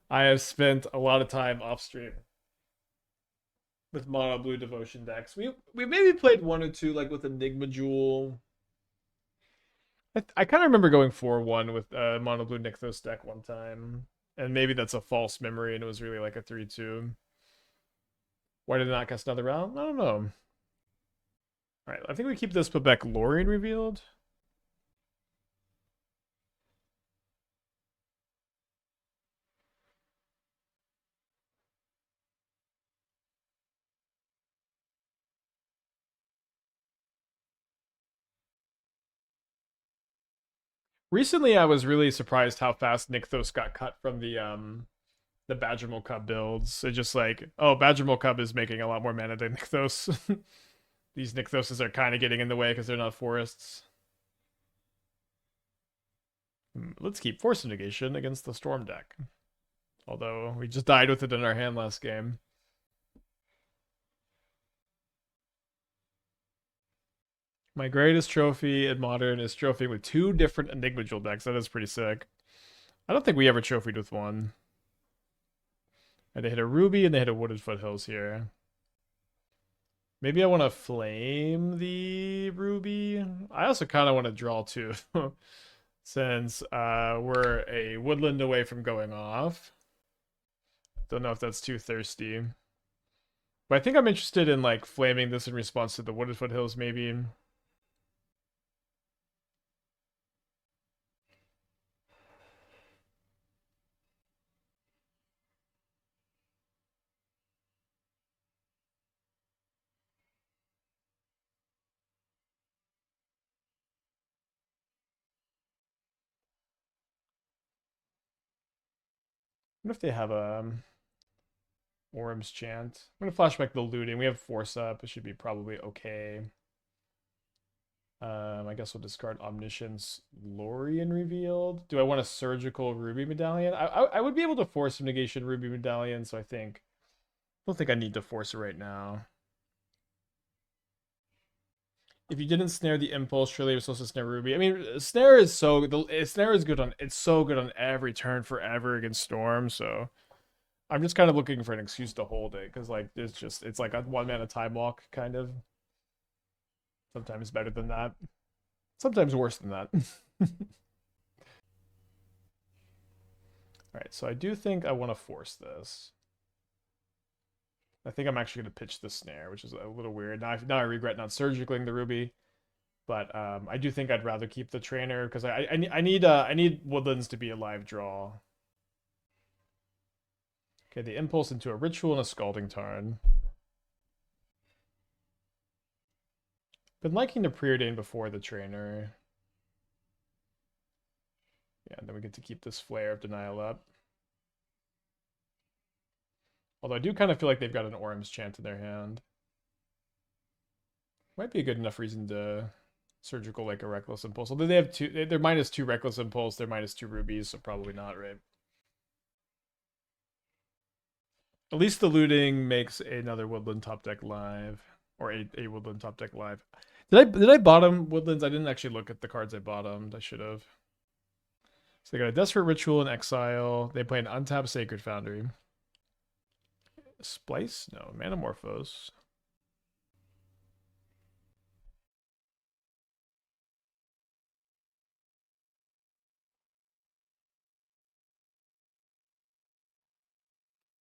I have spent a lot of time off stream with Mono Blue Devotion decks. We maybe played 1 or 2 like with Enigma Jewel. I kind of remember going 4-1 with Mono Blue Nykthos deck one time, and maybe that's a false memory, and it was really like a 3-2. Why did it not cast another round? I don't know. All right, I think we keep this, put back Lrien Revealed. Recently, I was really surprised how fast Nykthos got cut from the Badgermole Cub builds. It's just like, oh, Badgermole Cub is making a lot more mana than Nykthos. These Nykthoses are kind of getting in the way because they're not forests. Let's keep Force of Negation against the Storm deck. Although we just died with it in our hand last game. My greatest trophy in Modern is trophying with 2 different Enigma Jewel decks. That is pretty sick. I don't think we ever trophied with one. And they hit a Ruby and they hit a Wooded Foothills here. Maybe I want to flame the Ruby. I also kind of want to draw 2. Since we're a Woodland away from going off. Don't know if that's too thirsty. But I think I'm interested in like flaming this in response to the Wooded Foothills maybe. What if they have a Orm's Chant? I'm gonna flashback the looting. We have Force up. It should be probably okay. I guess we'll discard Omniscience. Lrien Revealed. Do I want a Surgical Ruby Medallion? I would be able to Force of Negation Ruby Medallion, so I don't think I need to force it right now. If you didn't snare the impulse, surely you're supposed to snare Ruby. I mean, snare is snare is good on every turn forever against Storm. So I'm just kind of looking for an excuse to hold it because like it's like a 1 mana time walk kind of. Sometimes better than that. Sometimes worse than that. All right, so I do think I want to force this. I think I'm actually going to pitch the snare, which is a little weird. Now I regret not surgicling the Ruby, but I do think I'd rather keep the trainer because I need Woodlands to be a live draw. Okay, the impulse into a ritual and a Scalding Tarn. Been liking the Preordain before the trainer. Yeah, and then we get to keep this Flare of Denial up. Although I do kind of feel like they've got an Orim's Chant in their hand. Might be a good enough reason to surgical like a Reckless Impulse. Although they have two, they're -2 Reckless Impulse, they're -2 rubies, so probably not, right? At least the looting makes another Woodland top deck live. Or a Woodland top deck live. Did I bottom Woodlands? I didn't actually look at the cards I bottomed. I should have. So they got a Desperate Ritual in Exile. They play an untapped Sacred Foundry. Splice? No. Manamorphose.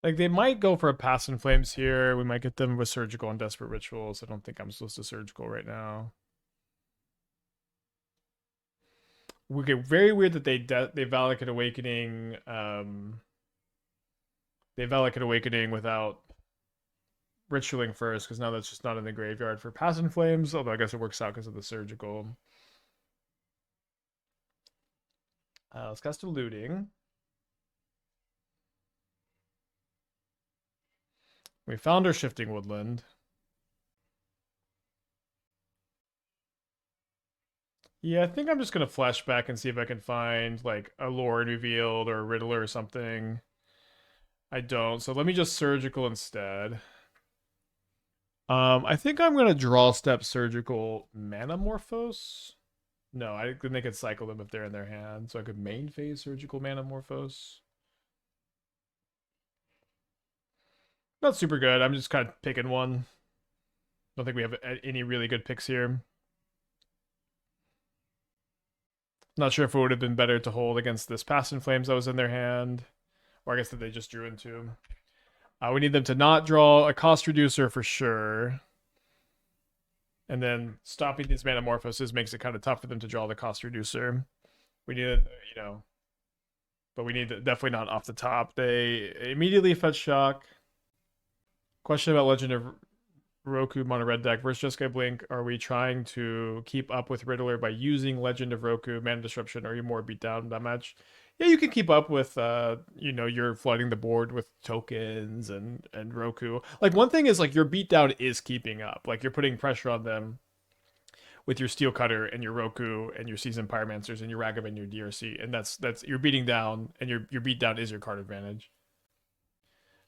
Like, they might go for a Pass in Flames here. We might get them with Surgical and Desperate Rituals. I don't think I'm supposed to Surgical right now. We get very weird that they Valakut Awakening. They Valakut Awakening without Ritualing first, because now that's just not in the graveyard for Pass in Flames. Although I guess it works out because of the Surgical. Let's cast a Looting. We found our Shifting Woodland. Yeah, I think I'm just gonna flash back and see if I can find like a Lrien Revealed or a Riddler or something. I don't, so let me just Surgical instead. I think I'm gonna draw step Surgical Manamorphose. No, then they could cycle them if they're in their hand, so I could main phase Surgical Manamorphose. Not super good. I'm just kind of picking one. Don't think we have any really good picks here. Not sure if it would have been better to hold against this Pass in Flames that was in their hand. Or I guess that they just drew into. We need them to not draw a cost reducer for sure. And then stopping these Manamorphoses makes it kind of tough for them to draw the cost reducer. We need it, but we need to, definitely not off the top. They immediately fetch Shock. Question about Legend of Roku mono red deck versus Jeskai Blink. Are we trying to keep up with Riddler by using Legend of Roku, Mana Disruption, or are you more beat down that match? Yeah, you can keep up with you're flooding the board with tokens and Roku. Like, one thing is, like, your beatdown is keeping up. Like, you're putting pressure on them with your Steel Cutter and your Roku and your Seasoned Pyromancers and your Ragam and your DRC, and that's you're beating down, and your beatdown is your card advantage.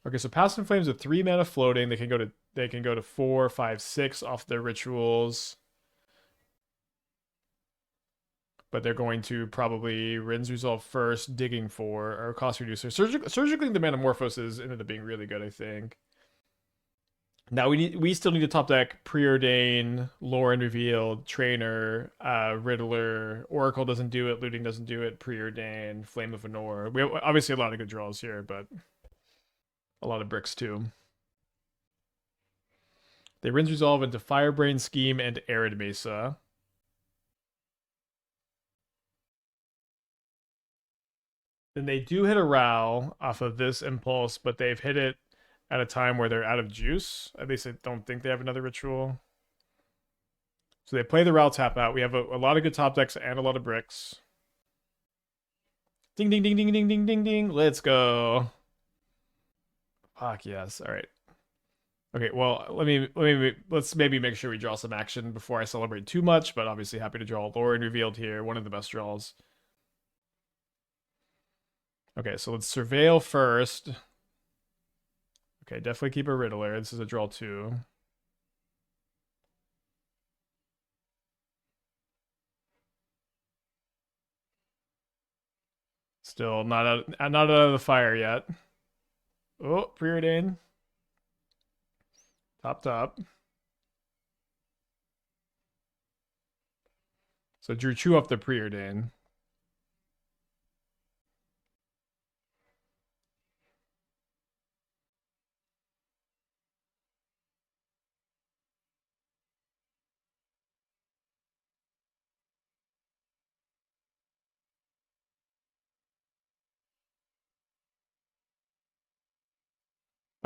Okay, so Pass in Flames with 3 mana floating. They can go to 4, 5, 6 off their rituals. But they're going to probably Rin's Resolve first, digging for or cost reducer. Surgically the Manamorphoses ended up being really good, I think. Now we still need to top deck Preordain, Lrien Revealed, Trainer, Riddler, Oracle doesn't do it, Looting doesn't do it, Preordain, Flame of Anor. We have obviously a lot of good draws here, but a lot of bricks too. They Rin's Resolve into Firebrain Scheme and Arid Mesa. Then they do hit a Ral off of this impulse, but they've hit it at a time where they're out of juice. At least I don't think they have another ritual. So they play the Ral, tap out. We have a lot of good top decks and a lot of bricks. Ding, ding, ding, ding, ding, ding, ding, ding. Let's go. Fuck yes. All right. Okay, well, let's maybe make sure we draw some action before I celebrate too much, but obviously happy to draw Lrien Revealed here, one of the best draws. Okay, so let's Surveil first. Okay, definitely keep a Riddler. This is a draw 2. Still not out of the fire yet. Oh, Preordain. Top. So drew 2 off the Preordain.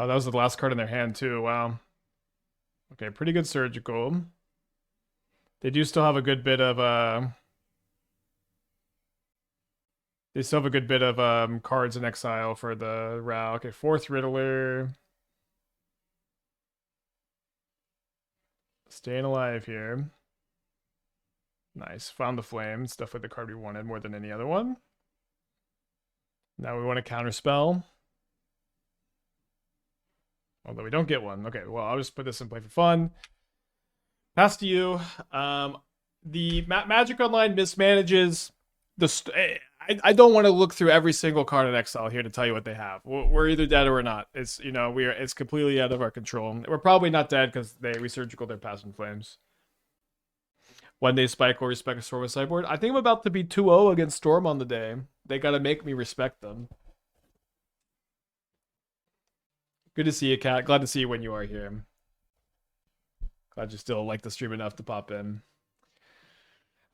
Oh, that was the last card in their hand too. Wow. Okay, pretty good Surgical. They do still have a good bit of they still have a good bit of cards in exile for the Ral. Okay, 4th Riddler. Staying alive here. Nice. Found the flame. It's definitely the card we wanted more than any other one. Now we want to counterspell. Although we don't get one. Okay, well, I'll just put this in play for fun. Pass to you. The Magic Online mismanages the... I don't want to look through every single card in Exile here to tell you what they have. We're either dead or we're not. It's, you know, it's completely out of our control. We're probably not dead because they resurgical their Passion Flames. One day Spike will respect a Storm with sideboard. I think I'm about to be 2-0 against Storm on the day. They gotta make me respect them. Good to see you, Kat. Glad to see you when you are here. Glad you still like the stream enough to pop in.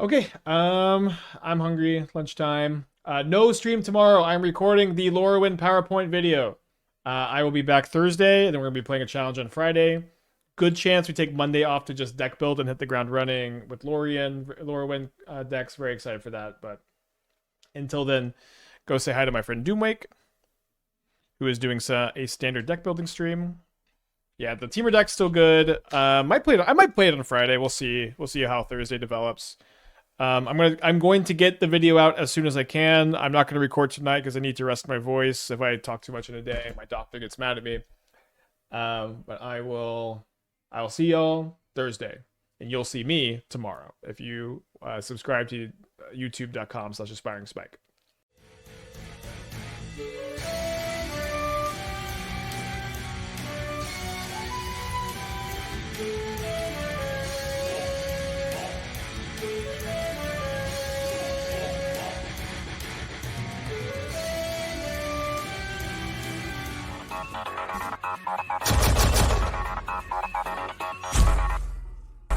Okay, I'm hungry. Lunchtime. No stream tomorrow. I'm recording the Lrien PowerPoint video. I will be back Thursday, and then we're gonna be playing a challenge on Friday. Good chance we take Monday off to just deck build and hit the ground running with Lrien decks. Very excited for that. But until then, go say hi to my friend Doomwake, who is doing a standard deck building stream. Yeah, the Temur deck's still good. I might play it on Friday. We'll see. We'll see how Thursday develops. I'm going to get the video out as soon as I can. I'm not going to record tonight because I need to rest my voice. If I talk too much in a day, my doctor gets mad at me. But I'll see y'all Thursday, and you'll see me tomorrow if you subscribe to youtube.com/aspiringspike.